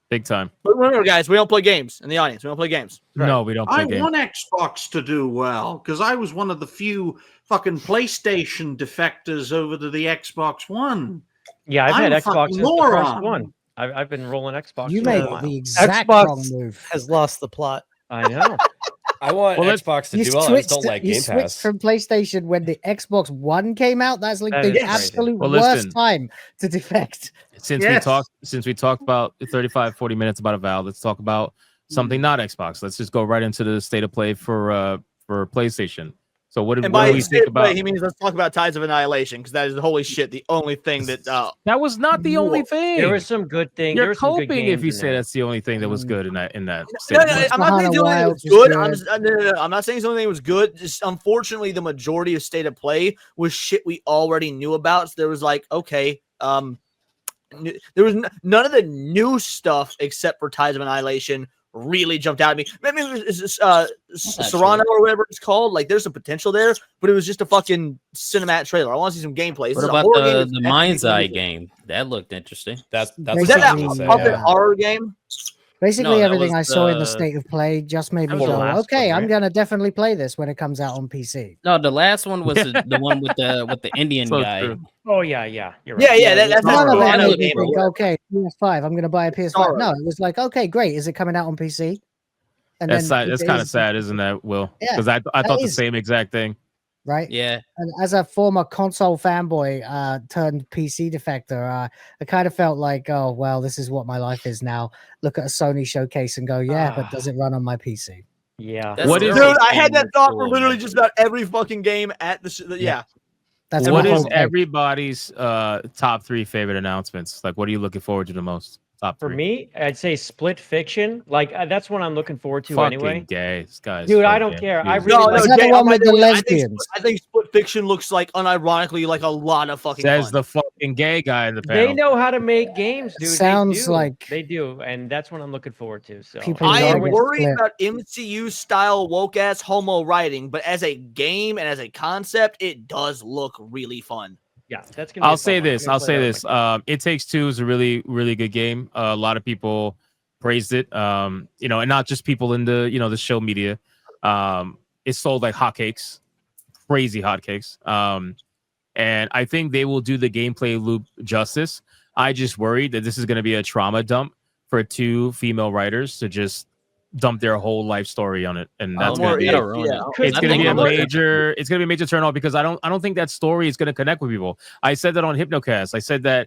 Big time. But remember, guys, we don't play games in the audience. We don't play games. Right. No, we don't play games. I want Xbox to do well because I was one of the few fucking PlayStation defectors over to the Xbox One. Yeah, I've had Xbox since the first one. I've been rolling Xbox. You made the exact wrong move. Has lost the plot. I know. I want Xbox to do well. I just don't like Game Pass. You switched from PlayStation when the Xbox One came out. That's like the absolute worst time to defect. Since we talked about 35-40 minutes about Avowed, let's talk about something not Xbox. Let's just go right into the State of Play for PlayStation. So what do by we think about? He means let's talk about Tides of Annihilation because that is holy shit the only thing that that was not the only thing. There was some good things. You're there some good coping games if you say that's the only thing that was good in that. No, statement. I'm not saying the only thing was good. I'm not saying the only thing was good. Just unfortunately, the majority of State of Play was shit we already knew about. So there was like, okay, there was none of the new stuff except for Tides of Annihilation really jumped out at me. Maybe it was Serrano or whatever it's called. Like, there's some potential there, but it was just a fucking cinematic trailer. I want to see some gameplay. What about the Mind's Eye game? That looked interesting. That's was that puppet horror game? Basically, everything I saw in the State of Play just made me go, okay, I'm going to definitely play this when it comes out on PC. No, the last one was the one with the Indian guy. True. Oh, yeah. You're right. Yeah, that's none of it made me think, okay, PS5, I'm going to buy a PS5. No, it was like, okay, great. Is it coming out on PC? And that's kind of sad, isn't that, Will? Because I thought the same exact thing. Right? Yeah. And as a former console fanboy turned PC defector, I kind of felt like, oh, well, this is what my life is now. Look at a Sony showcase and go, yeah, but does it run on my PC? Yeah. Dude, I had that thought for literally just about every fucking game at the yeah. That's what is everybody's top 3 favorite announcements? Like, what are you looking forward to the most? Top 3. For me, I'd say Split Fiction. Like, that's what I'm looking forward to anyway. Gay, this guy's dude, I don't care. I really is that the one with the lesbians? I think Split Fiction looks like unironically like a lot of fucking says fun. the fucking gay guy in the panel. They know how to make games, dude. Sounds like they do, and that's what I'm looking forward to. So I am worried about MCU style woke ass homo writing, but as a game and as a concept, it does look really fun. Yeah, that's gonna. I'll say this. It Takes Two is a really, really good game. A lot of people praised it. And not just people in the the show media. It sold like hotcakes, crazy hotcakes. And I think they will do the gameplay loop justice. I just worried that this is going to be a trauma dump for 2 female writers to just dump their whole life story on it, and that's going to be it's going to be a major turnoff because I don't think that story is going to connect with people. I said that on Hypnocast. I said that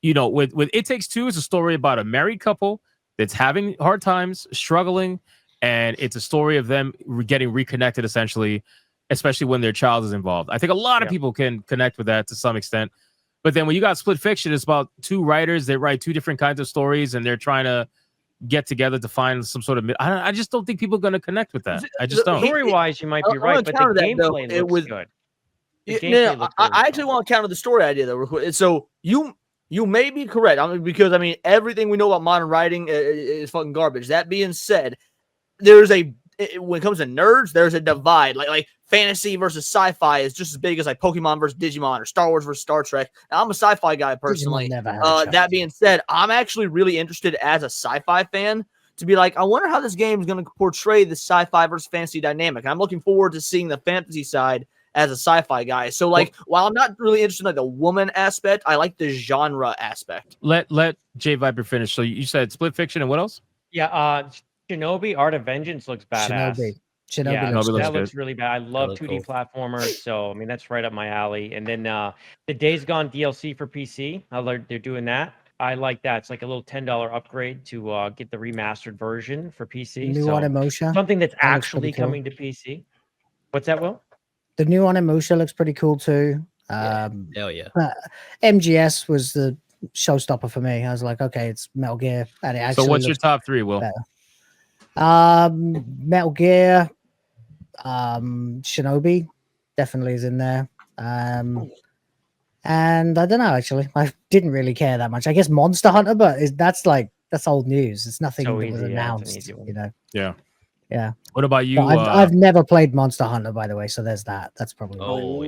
with It Takes Two is a story about a married couple that's having hard times, struggling, and it's a story of them getting reconnected essentially, especially when their child is involved. I think a lot of people can connect with that to some extent. But then when you got Split Fiction, it's about 2 writers that write 2 different kinds of stories, and they're trying to get together to find some sort of. I just don't think people are going to connect with that. I just don't. Story-wise, you might be right, but the gameplay looks good. I actually want to counter the story idea though. So you may be correct. Because everything we know about modern writing is fucking garbage. That being said, there's when it comes to nerds, there's a divide. Like fantasy versus sci-fi is just as big as like Pokemon versus Digimon or Star Wars versus Star Trek. Now, I'm a sci-fi guy personally. That being said, I'm actually really interested as a sci-fi fan to be like, I wonder how this game is going to portray the sci-fi versus fantasy dynamic. And I'm looking forward to seeing the fantasy side as a sci-fi guy. So like, while I'm not really interested in like the woman aspect, I like the genre aspect. Let J Viper finish. So you said Split Fiction and what else? Yeah, Shinobi Art of Vengeance looks badass. Shinobi looks really bad. I love 2D platformers, so that's right up my alley. And then the Days Gone DLC for PC, they're doing that. I like that. It's like a little $10 upgrade to get the remastered version for PC. New Onimusha, something that's actually coming to PC. What's that, Will? The new Onimusha looks pretty cool too. Hell yeah. MGS was the showstopper for me. I was like, okay, it's Metal Gear, and it actually. So what's your top 3, Will? Better. Metal Gear, Shinobi definitely is in there. And I don't know, actually, I didn't really care that much. I guess Monster Hunter, but that's old news. It's nothing that was announced, Yeah. What about you? I've never played Monster Hunter, by the way, so there's that. That's probably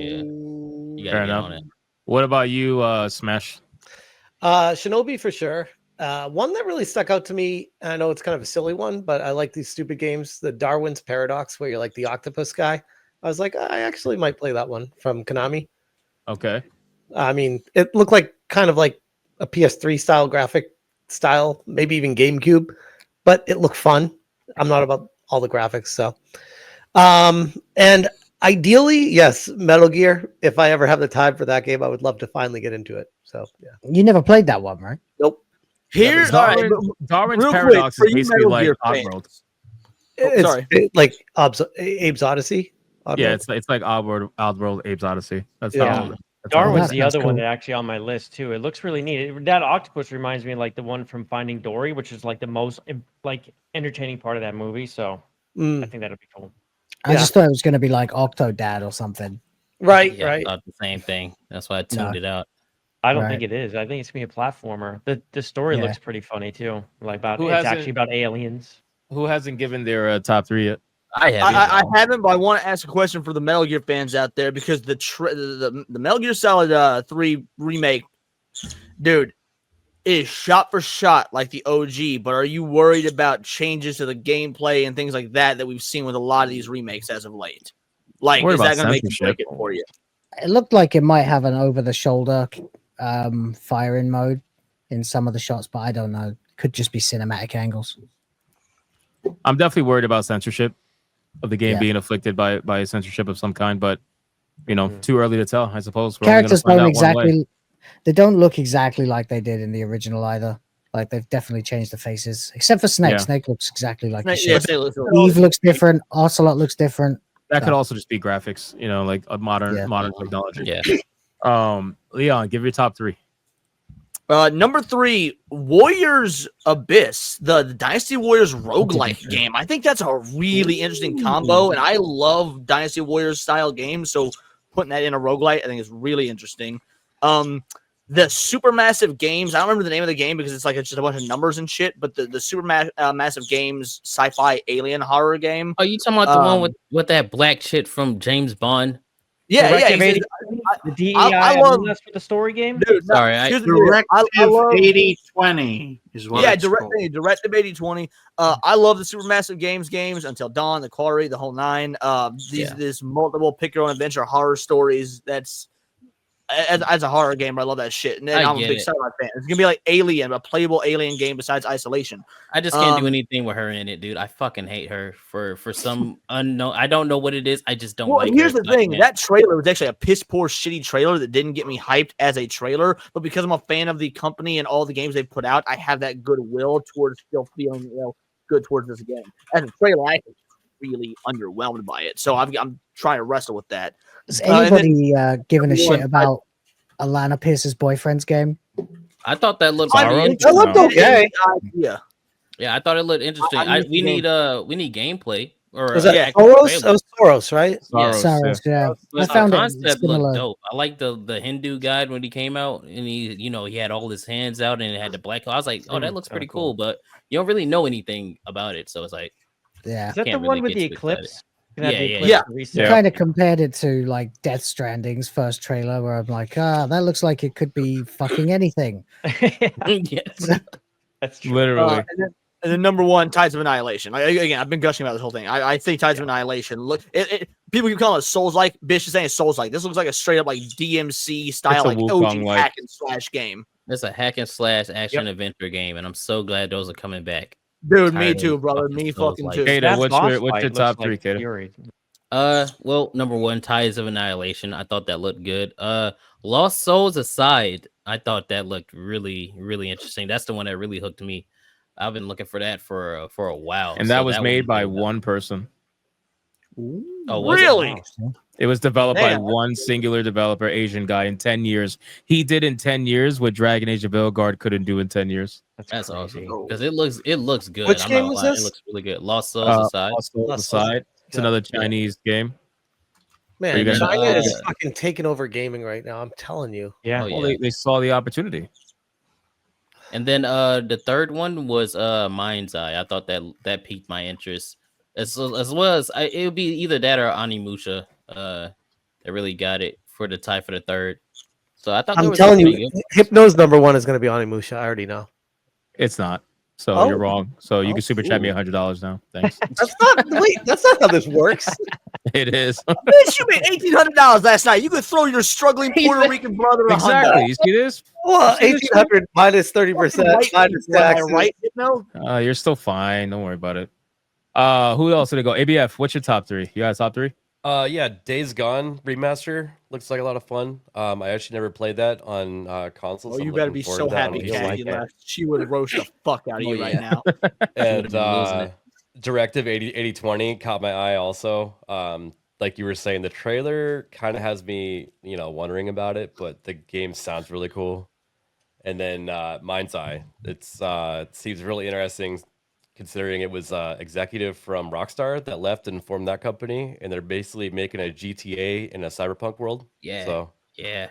you gotta get on it. What about you, Smash? Shinobi for sure. One that really stuck out to me, I know it's kind of a silly one, but I like these stupid games, the Darwin's Paradox, where you're like the octopus guy. I was like, I actually might play that one from Konami. Okay. It looked like kind of like a PS3 style graphic style, maybe even GameCube, but it looked fun. I'm not about all the graphics, so. And ideally, yes, Metal Gear. If I ever have the time for that game, I would love to finally get into it. So, yeah. You never played that one, right? Nope. Here's Darwin's Paradox is basically like Oddworld. It's like Abe's Odyssey. Yeah, it's like Oddworld, Abe's Odyssey. That's Darwin's the other one that actually on my list too. It looks really neat. That octopus reminds me of like the one from Finding Dory, which is like the most like entertaining part of that movie. So I think that'll be cool. I just thought it was going to be like Octodad or something. Right, Yeah, right. I thought the same thing. That's why I tuned it out. I don't think it is. I think it's gonna be a platformer. The story looks pretty funny too. Like it's actually about aliens. Who hasn't given their top 3 yet? I haven't, but I want to ask a question for the Metal Gear fans out there because the Metal Gear Solid 3 remake, dude, is shot for shot like the OG. But are you worried about changes to the gameplay and things like that we've seen with a lot of these remakes as of late? Like, is that going to make you break it for you? It looked like it might have an over-the-shoulder firing mode in some of the shots, but I don't know. Could just be cinematic angles. I'm definitely worried about censorship of the game being afflicted by censorship of some kind, but too early to tell, I suppose. Characters don't exactly, they don't look exactly like they did in the original either. Like they've definitely changed the faces, except for Snake. Snake looks exactly like Eve looks different. Ocelot looks different. That could also just be graphics, like a modern technology. Yeah. Leon, give your top 3. Number 3, Warriors Abyss, the Dynasty Warriors roguelike game. I think that's a really interesting combo, and I love Dynasty Warriors style games, so putting that in a roguelite I think is really interesting. The Supermassive Games, I don't remember the name of the game because it's like it's just a bunch of numbers and shit, but the Supermassive Games sci-fi alien horror game. Are you talking about the one with that black shit from James Bond? Yeah, the DEI love for the story game. Dude, sorry, Directive 8020 is what. Yeah, Directive 8020. I love the Supermassive games, Until Dawn, The Quarry, the whole 9. These multiple pick your own adventure horror stories. That's as a horror game, I love that shit. And then I'm a big sci-fi fan. It's gonna be like Alien, a playable Alien game besides Isolation. I just can't do anything with her in it, dude. I fucking hate her for some unknown. I don't know what it is. I just don't. Well, here's the thing: that trailer was actually a piss poor, shitty trailer that didn't get me hyped as a trailer. But because I'm a fan of the company and all the games they put out, I have that goodwill towards still feeling good towards this game. As a trailer, I was really underwhelmed by it. So I'm trying to wrestle with that. Is anybody giving a shit about Alana Pierce's boyfriend's game? I thought that looked. It looked okay. Yeah, I thought it looked interesting. We need gameplay. Or was that Soros? That was Soros, right? Soros, yeah. I found the concept looked dope. I like the Hindu guy when he came out and he had all his hands out and it had the black. I was like, oh, that looks pretty cool, but you don't really know anything about it, so it's like, yeah. Is that the one with the eclipse? Yeah. Kind of compared it to like Death Stranding's first trailer, where I'm like, that looks like it could be fucking anything. Yes, that's true. Literally. And then number 1, Tides of Annihilation. Again, I've been gushing about this whole thing. I think Tides of Annihilation. Look, people keep calling it Souls-like. Bitch is saying Souls-like. This looks like a straight up like DMC style, like OG hack and slash game. It's a hack and slash action adventure game, and I'm so glad those are coming back. Dude, me too, brother. Me fucking too. Kato, what's your top 3, Kato? Well, number 1, Tides of Annihilation. I thought that looked good. Lost Souls aside, I thought that looked really, really interesting. That's the one that really hooked me. I've been looking for that for a while. And that was made by one person. Oh, really? It was developed by one singular developer, Asian guy, in 10 years. He did in 10 years what Dragon Age of Veilguard couldn't do in 10 years. That's awesome. Because it looks good. Which game was this? It looks really good. Lost Souls aside. Lost Souls aside. It's another Chinese game. Man, China is fucking taking over gaming right now. I'm telling you. Yeah. Well, they saw the opportunity. And then the third one was Mind's Eye. I thought that piqued my interest. As well as it would be either that or Onimusha. That really got it for the tie for the third. So I thought I'm telling you, Hypno's number 1 is going to be Onimusha. I already know. It's not. So you're wrong. So you can super chat me $100 now. Thanks. That's not how this works. It is. Bitch, you made $1,800 last night. You could throw your struggling Puerto Rican brother exactly. You see this? Well, 1,800 minus 30% minus taxes. Right? No. You're still fine. Don't worry about it. Who else did it go? ABF, what's your top 3? You got a top 3? Yeah, Days Gone remaster looks like a lot of fun. I actually never played that on console. Oh, you better be so happy, Kat. She would roast the fuck out of you right now. And Directive 8020 caught my eye also. like you were saying, the trailer kind of has me, wondering about it, but the game sounds really cool. And then Mind's Eye, it seems really interesting, considering it was executive from Rockstar that left and formed that company, and they're basically making a GTA in a cyberpunk world. Yeah. So yeah.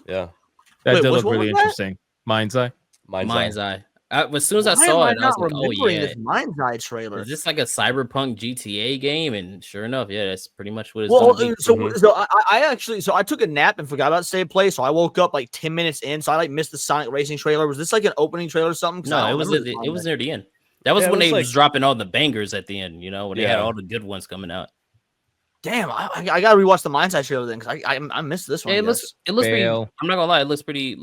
That did look really interesting. Mind's Eye. Mind's Eye. As soon as I Why saw am it, I was like, "Oh yeah, this Mind's Eye trailer. Is this like a cyberpunk GTA game?" And sure enough, yeah, that's pretty much what it's Well, going to be. so I took a nap and forgot about Save Play, so I woke up like 10 minutes in, so I like missed the Sonic Racing trailer. Was this like an opening trailer or something? No, it was near the end. That was when they was dropping all the bangers at the end. When they had all the good ones coming out. Damn, I gotta rewatch the Mind's Eye trailer then, because I missed this one. It looks pretty. I'm not gonna lie, it looks pretty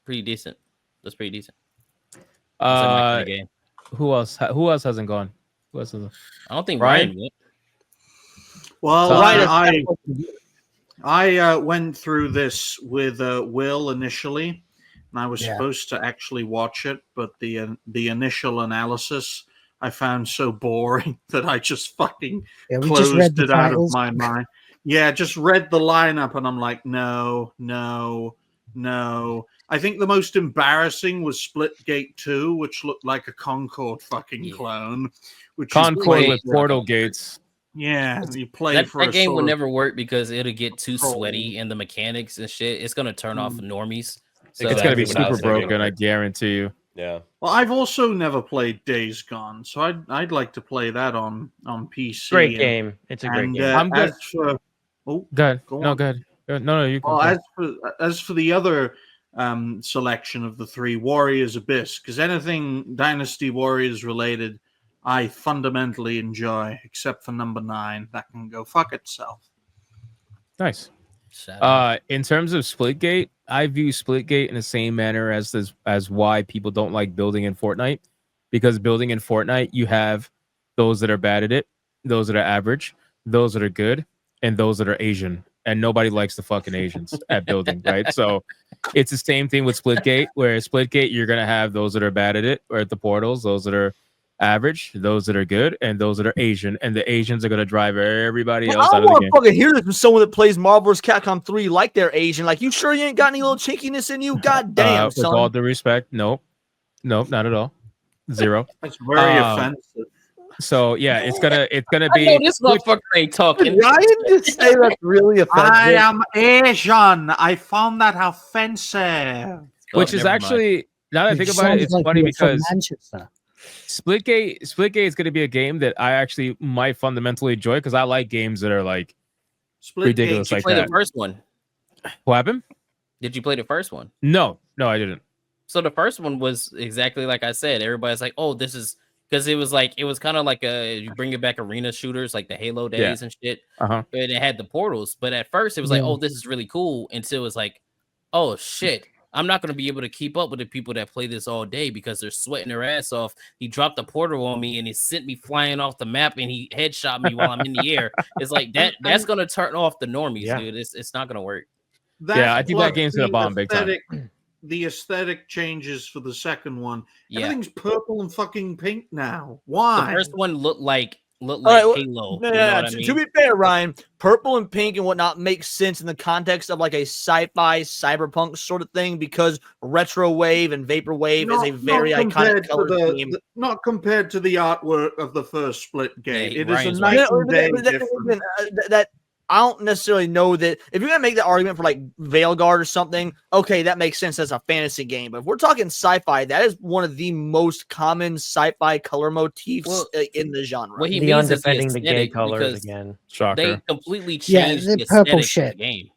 decent. Looks pretty decent. Game. Who else hasn't gone? Who else hasn't? I don't think Ryan went. Well, I went through this with Will initially, and I was supposed to actually watch it, but the initial analysis I found so boring that I just fucking closed it out of my mind. Yeah, just read the lineup, and I'm like, no. I think the most embarrassing was Splitgate 2, which looked like a Concord fucking clone. Concord with portal gates. Yeah, you play that game will never work because it'll get too sweaty and the mechanics and shit. It's gonna turn off normies. So it's gonna be super broken, I guarantee you. Yeah. Well, I've also never played Days Gone, so I'd like to play that on PC. Great game. It's a great game. I'm good. Go ahead. No, go ahead. No, you go. Well, as for the other selection of the three, Warriors Abyss, because anything Dynasty Warriors related, I fundamentally enjoy, except for number 9. That can go fuck itself. Nice. In terms of Splitgate, I view Splitgate in the same manner as why people don't like building in Fortnite, because building in Fortnite, you have those that are bad at it, those that are average, those that are good, and those that are Asian. And nobody likes the fucking Asians at building, right? So it's the same thing with Splitgate, where Splitgate, you're going to have those that are bad at it, or at the portals, those that are average, those that are good, and those that are Asian. And the Asians are going to drive everybody else out of the game. I want to fucking hear this from someone that plays Marvel vs. Capcom 3 like they're Asian. Like, you sure you ain't got any little chinkiness in you? God damn, with all due respect, nope, not at all. Zero. That's very offensive. So yeah, it's gonna be. I know this motherfucker ain't talking. Ryan just say that's really offensive. I am Asian. I found that offensive. Which is actually, now that I think about it, it's funny because Splitgate is going to be a game that I actually might fundamentally enjoy, because I like games that are like ridiculous like that. Did you play the first one? What happened? Did you play the first one? No, I didn't. So the first one was exactly like I said. Everybody's like, "Oh, this is." Because it was kind of like you bring it back arena shooters like the Halo days and shit. And it had the portals. But at first it was like, oh, this is really cool. Until it was like, oh shit, I'm not gonna be able to keep up with the people that play this all day because they're sweating their ass off. He dropped the portal on me and he sent me flying off the map and he headshot me while I'm in the air. It's like that's gonna turn off the normies, dude. It's not gonna work. I think that game's gonna bomb big time. The aesthetic changes for the second one. Everything's purple and fucking pink now. Why? The first one looked like Halo. To be fair, Ryan, purple and pink and whatnot makes sense in the context of like a sci-fi cyberpunk sort of thing, because retro wave and vaporwave is a very iconic color scheme. Not compared to the artwork of the first Splitgate. It is a night and day difference. That I don't necessarily know that if you're gonna make the argument for like Veilguard or something, okay, that makes sense as a fantasy game. But if we're talking sci-fi, that is one of the most common sci-fi color motifs in the genre. What he means is the gay colors again. Shocker. They completely changed the purple shit of the game.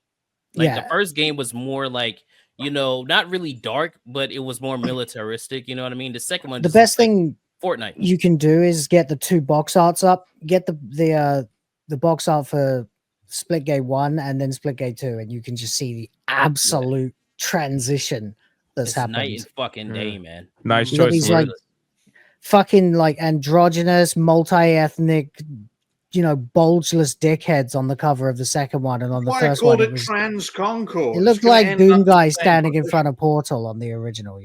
Like the first game was more like, not really dark, but it was more militaristic. You know what I mean? The second one, the best thing Fortnite you can do is get the 2 box arts up. Get the box art for Splitgate 1 and then Splitgate 2, and you can just see the absolute transition that's happened. Night and fucking day, man. Nice choice. These like fucking like androgynous, multi-ethnic, bulgeless dickheads on the cover of the second one, and on the first one it Trans Concord. It looked like Doom Guy standing in front of Portal on the original,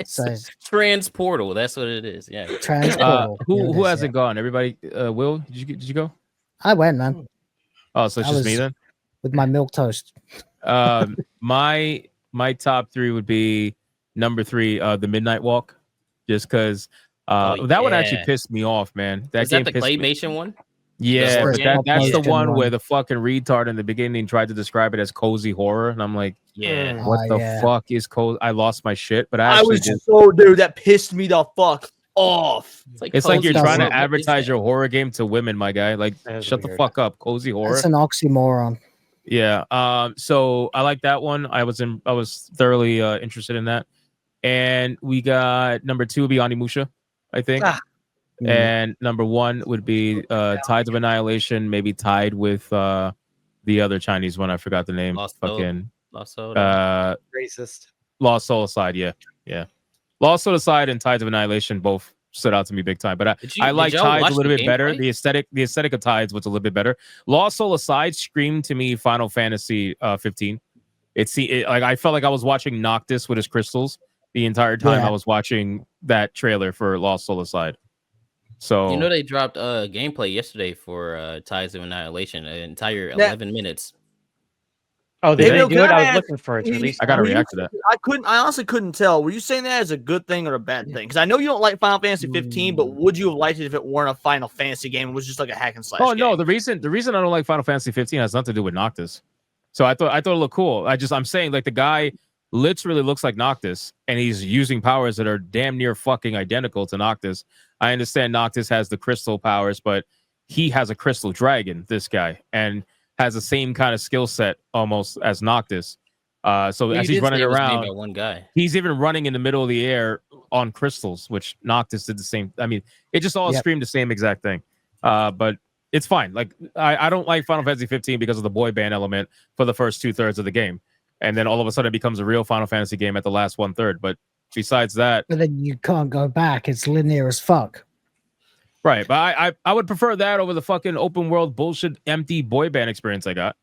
So Transportal, that's what it is. Yeah. Transportal. Who hasn't gone? Everybody. Will, did you go? I went, man. Oh, so it's just me then? With my milk toast. My top 3 would be number 3, the Midnight Walk, just because that one actually pissed me off, man. Is that the claymation one? Yeah, but that's the one one where the fucking retard in the beginning tried to describe it as cozy horror, and I'm like, what the fuck is cozy? I lost my shit, but I was dude, that pissed me the fuck off. It's like you're trying to advertise your horror game to women, my guy. Like, shut the fuck up, cozy horror. It's an oxymoron. Yeah. So I like that one. I was thoroughly interested in that. And we got number 2 would be Onimusha, I think. And number 1 would be Tides of Annihilation, maybe tied with the other Chinese one. I forgot the name. Lost Soul. Racist. Lost Soul Aside, yeah. Lost Soul Aside and Tides of Annihilation both stood out to me big time. But I like Tides a little bit better. The aesthetic of Tides was a little bit better. Lost Soul Aside screamed to me Final Fantasy 15. Like I felt like I was watching Noctis with his crystals the entire time I was watching that trailer for Lost Soul Aside. So you know they dropped gameplay yesterday for Tides of Annihilation, an entire 11 minutes. Oh, they do it. I was looking for it to release. I gotta react to that. I honestly couldn't tell. Were you saying that as a good thing or a bad thing? Because I know you don't like Final Fantasy 15, but would you have liked it if it weren't a Final Fantasy game? It was just like a hack and slash. Oh no, the reason I don't like Final Fantasy 15 has nothing to do with Noctis. So I thought it looked cool. I'm saying like the guy literally looks like Noctis, and he's using powers that are damn near fucking identical to Noctis. I understand Noctis has the crystal powers, but he has a crystal dragon, this guy, and has the same kind of skill set almost as Noctis. So as he's running around, one guy, he's even running in the middle of the air on crystals, which Noctis did the same. I mean, it just all screamed the same exact thing. But it's fine. Like I don't like Final Fantasy 15 because of the boy band element for the first 2/3 of the game. And then all of a sudden it becomes a real Final Fantasy game at the last 1/3. But besides that, but then you can't go back. It's linear as fuck. Right, but I would prefer that over the fucking open world bullshit empty boy band experience I got.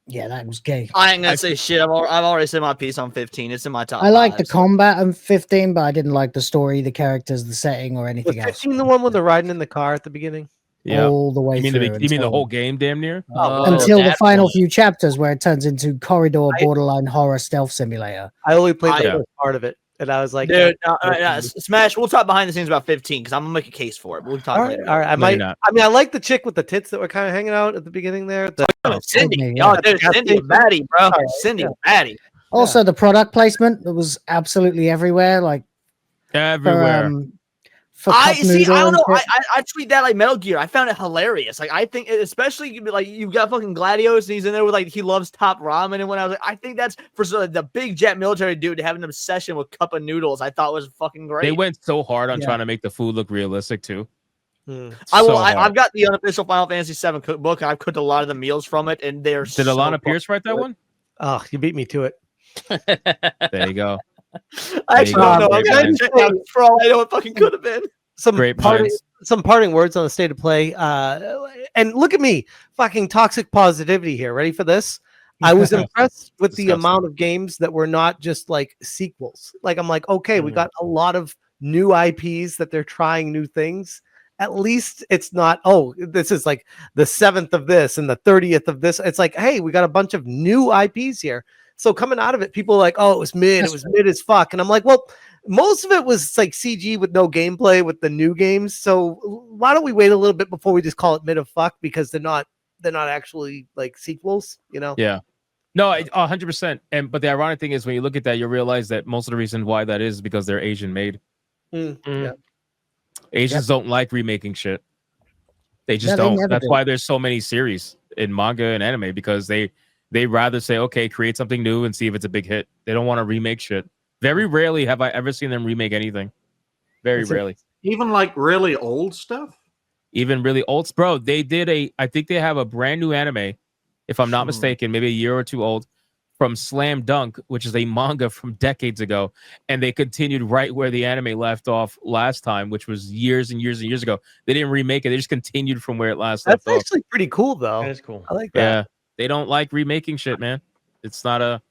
Yeah, that was gay. I ain't gonna say shit. I've already said my piece on 15. It's in my top. I like the combat on 15, but I didn't like the story, the characters, the setting, or anything else. 15 the one when they're riding in the car at the beginning? Yeah, all the way you mean through. You mean the whole game, damn near? Until the final few chapters, where it turns into corridor borderline horror stealth simulator. I only played the first part of it, and I was like, dude, Smash. We'll talk behind the scenes about 15 because I'm gonna make a case for it. We'll talk later. All right, I mean, I like the chick with the tits that were kind of hanging out at the beginning there. Cindy, Cindy Batty, bro. Cindy Batty. Also, the product placement that was absolutely everywhere, like everywhere. I don't know. I treat that like Metal Gear. I found it hilarious. Like I think, especially like you've got fucking Gladios, and he's in there with like he loves Top Ramen. And when I was like, I think that's for the big jet military dude to have an obsession with cup of noodles. I thought was fucking great. They went so hard on trying to make the food look realistic too. I've got the unofficial Final Fantasy VII cookbook, and I've cooked a lot of the meals from it, and they're. Did Alana Pierce write that one? Oh, you beat me to it. There you go. I actually don't know. I'm gonna check out for all I know. It fucking could have been. Some parting words on the state of play. And look at me, fucking toxic positivity here. Ready for this? I was impressed with the amount of games that were not just like sequels. Like I'm like, okay, we got a lot of new IPs that they're trying new things. At least it's not, oh, this is like the 7th of this and the 30th of this. It's like, hey, we got a bunch of new IPs here. So coming out of it, people are like, oh, it was mid as fuck. And I'm like, well, most of it was like CG with no gameplay with the new games. So why don't we wait a little bit before we just call it mid of fuck, because they're not actually like sequels, you know? Yeah. No, 100%. But the ironic thing is when you look at that, you realize that most of the reason why that is because they're Asian made. Yeah. Asians don't like remaking shit. They just don't. That's why there's so many series in manga and anime, because they rather say, okay, create something new and see if it's a big hit. They don't want to remake shit. Very rarely have I ever seen them remake anything. Very rarely. Even like really old stuff? Even really old. Bro, they did I think they have a brand new anime, if I'm not mistaken, maybe a year or two old, from Slam Dunk, which is a manga from decades ago. And they continued right where the anime left off last time, which was years and years and years ago. They didn't remake it. They just continued from where it last left off. That's actually pretty cool, though. That is cool. I like that. Yeah. They don't like remaking shit, man. It's not a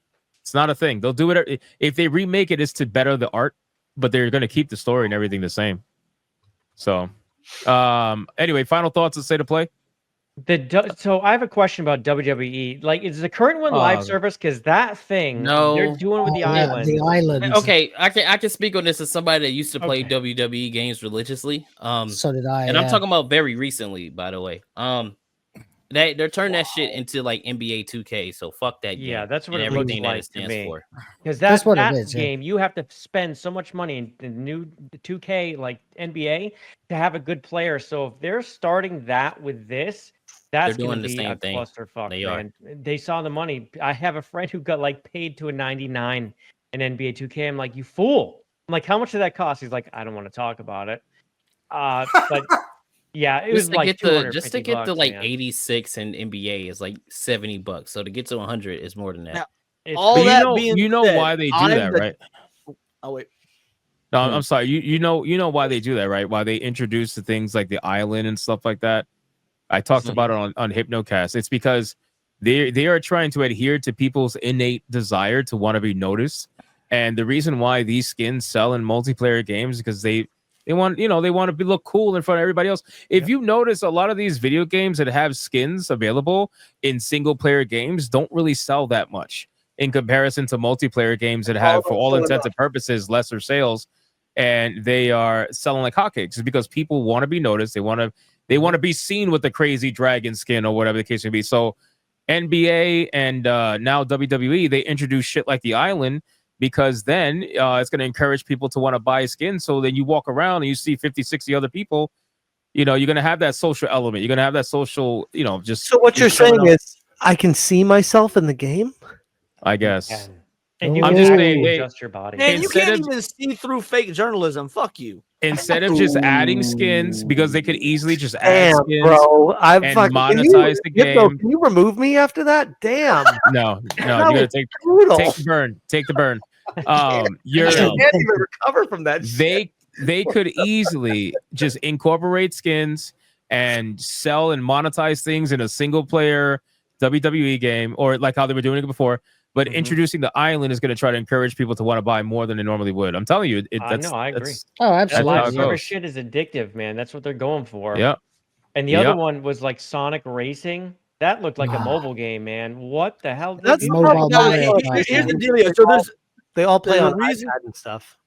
thing. They'll do it if they remake it. It's to better the art, but they're going to keep the story and everything the same. So, anyway, final thoughts on State of Play. So I have a question about WWE. Like, is the current one live service? Because that thing they're doing with the island. The island. Okay, I can speak on this as somebody that used to play WWE games religiously. So did I. And I'm talking about very recently, by the way. They're turning that shit into like NBA 2K. So fuck that game. Yeah, that's what and it looks everything that like it to stands me. for. Because That's what that it is, game, you have to spend so much money in the new 2K like NBA to have a good player. So if they're starting that with this, that's They're going doing to the be same a thing. clusterfuck, They man. They saw the money. I have a friend who got like paid to a 99 in NBA 2K. I'm like, you fool. I'm like, how much did that cost? He's like, I don't want to talk about it. But yeah, it was like just to get to like man. 86 in NBA is like $70. So to get to 100 is more than that. Now, It's all that being you know said, why they do that, right? Oh wait. No, I'm sorry. You know why they do that, right? Why they introduce the things like the island and stuff like that. I talked about it on Hypnocast. It's because they are trying to adhere to people's innate desire to want to be noticed. And the reason why these skins sell in multiplayer games is because they want to look cool in front of everybody else. If you notice, a lot of these video games that have skins available in single player games don't really sell that much in comparison to multiplayer games that have, for all intents and purposes, lesser sales. And they are selling like hotcakes. It's because people want to be noticed. They want to be seen with the crazy dragon skin or whatever the case may be. So NBA and now WWE, they introduce shit like the island because then it's going to encourage people to want to buy skin. So then you walk around and you see 50, 60 other people. You're going to have that social element. You're going to have that social, just. So what you're saying is I can see myself in the game? I guess. And you I'm can just actually saying, adjust your body. Man, you can't even see through fake journalism. Fuck you. Instead of just adding skins, because they could easily just add skins, bro. and monetize the game. Can you remove me after that? Damn. No, you gotta take the burn. Take the burn. I can't even recover from that. They could easily just incorporate skins and sell and monetize things in a single player WWE game, or like how they were doing it before. But introducing the island is going to try to encourage people to want to buy more than they normally would. I'm telling you, I agree. Oh, absolutely. Live shit is addictive, man. That's what they're going for. Yeah. And the other one was like Sonic Racing. That looked like a mobile game, man. What the hell? That's mobile Mario. Here's the deal. So they all play on reason iPad and stuff.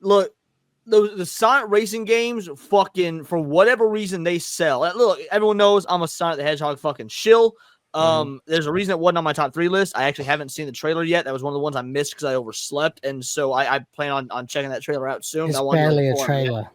Look, the Sonic racing games, fucking for whatever reason they sell. Look, everyone knows I'm a Sonic the Hedgehog fucking shill. There's a reason it wasn't on my top 3 list. I actually haven't seen the trailer yet. That was one of the ones I missed because I overslept, and so I plan on checking that trailer out soon. It's barely a trailer.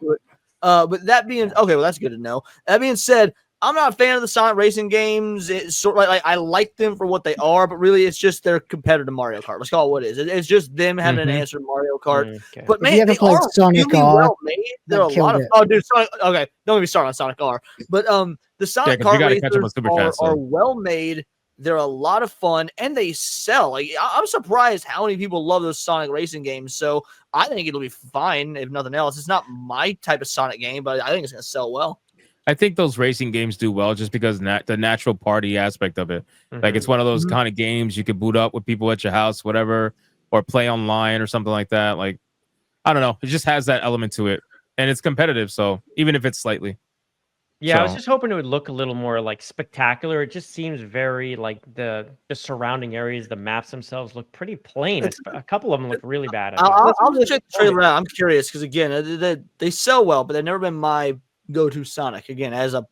But that being okay, well that's good to know. That being said, I'm not a fan of the Sonic racing games. It's sort of like I like them for what they are, but really it's just their competitor to Mario Kart. Let's call it what it is. It's just them having an answer to Mario Kart. Okay. But man, they are Sonic really R, well made. There are a lot of dude, Sonic. Okay, don't get me started on Sonic R. But the Sonic Kart racers are well made. They're a lot of fun and they sell. Like I'm surprised how many people love those Sonic racing games. So I think it'll be fine if nothing else. It's not my type of Sonic game, but I think it's gonna sell well. I think those racing games do well just because the natural party aspect of it. Like it's one of those kind of games you could boot up with people at your house, whatever, or play online or something like that. Like I don't know, it just has that element to it, and it's competitive. So even if it's slightly. Yeah, I was just hoping it would look a little more like spectacular. It just seems very like the surrounding areas, the maps themselves look pretty plain. A couple of them look really bad. I'll check the trailer out. I'm curious because again, they sell well, but they've never been my go-to Sonic. Again, as a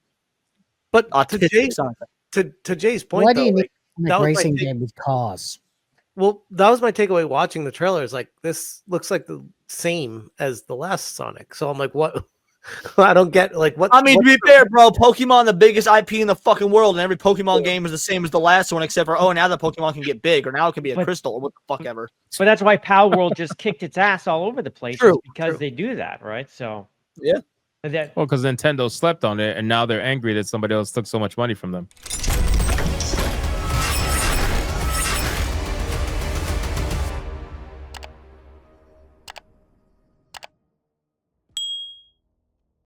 to Jay's point, why do you need a racing game with cars? Well, that was my takeaway watching the trailer. Is like this looks like the same as the last Sonic. So I'm like, what? I don't get like what. I mean, to be fair, bro, Pokemon the biggest IP in the fucking world, and every Pokemon game is the same as the last one, except for now the Pokemon can get big, or now it can be a crystal, or what the fuck ever. But that's why Pal World just kicked its ass all over the place, because they do that, right? So yeah, well, because Nintendo slept on it, and now they're angry that somebody else took so much money from them.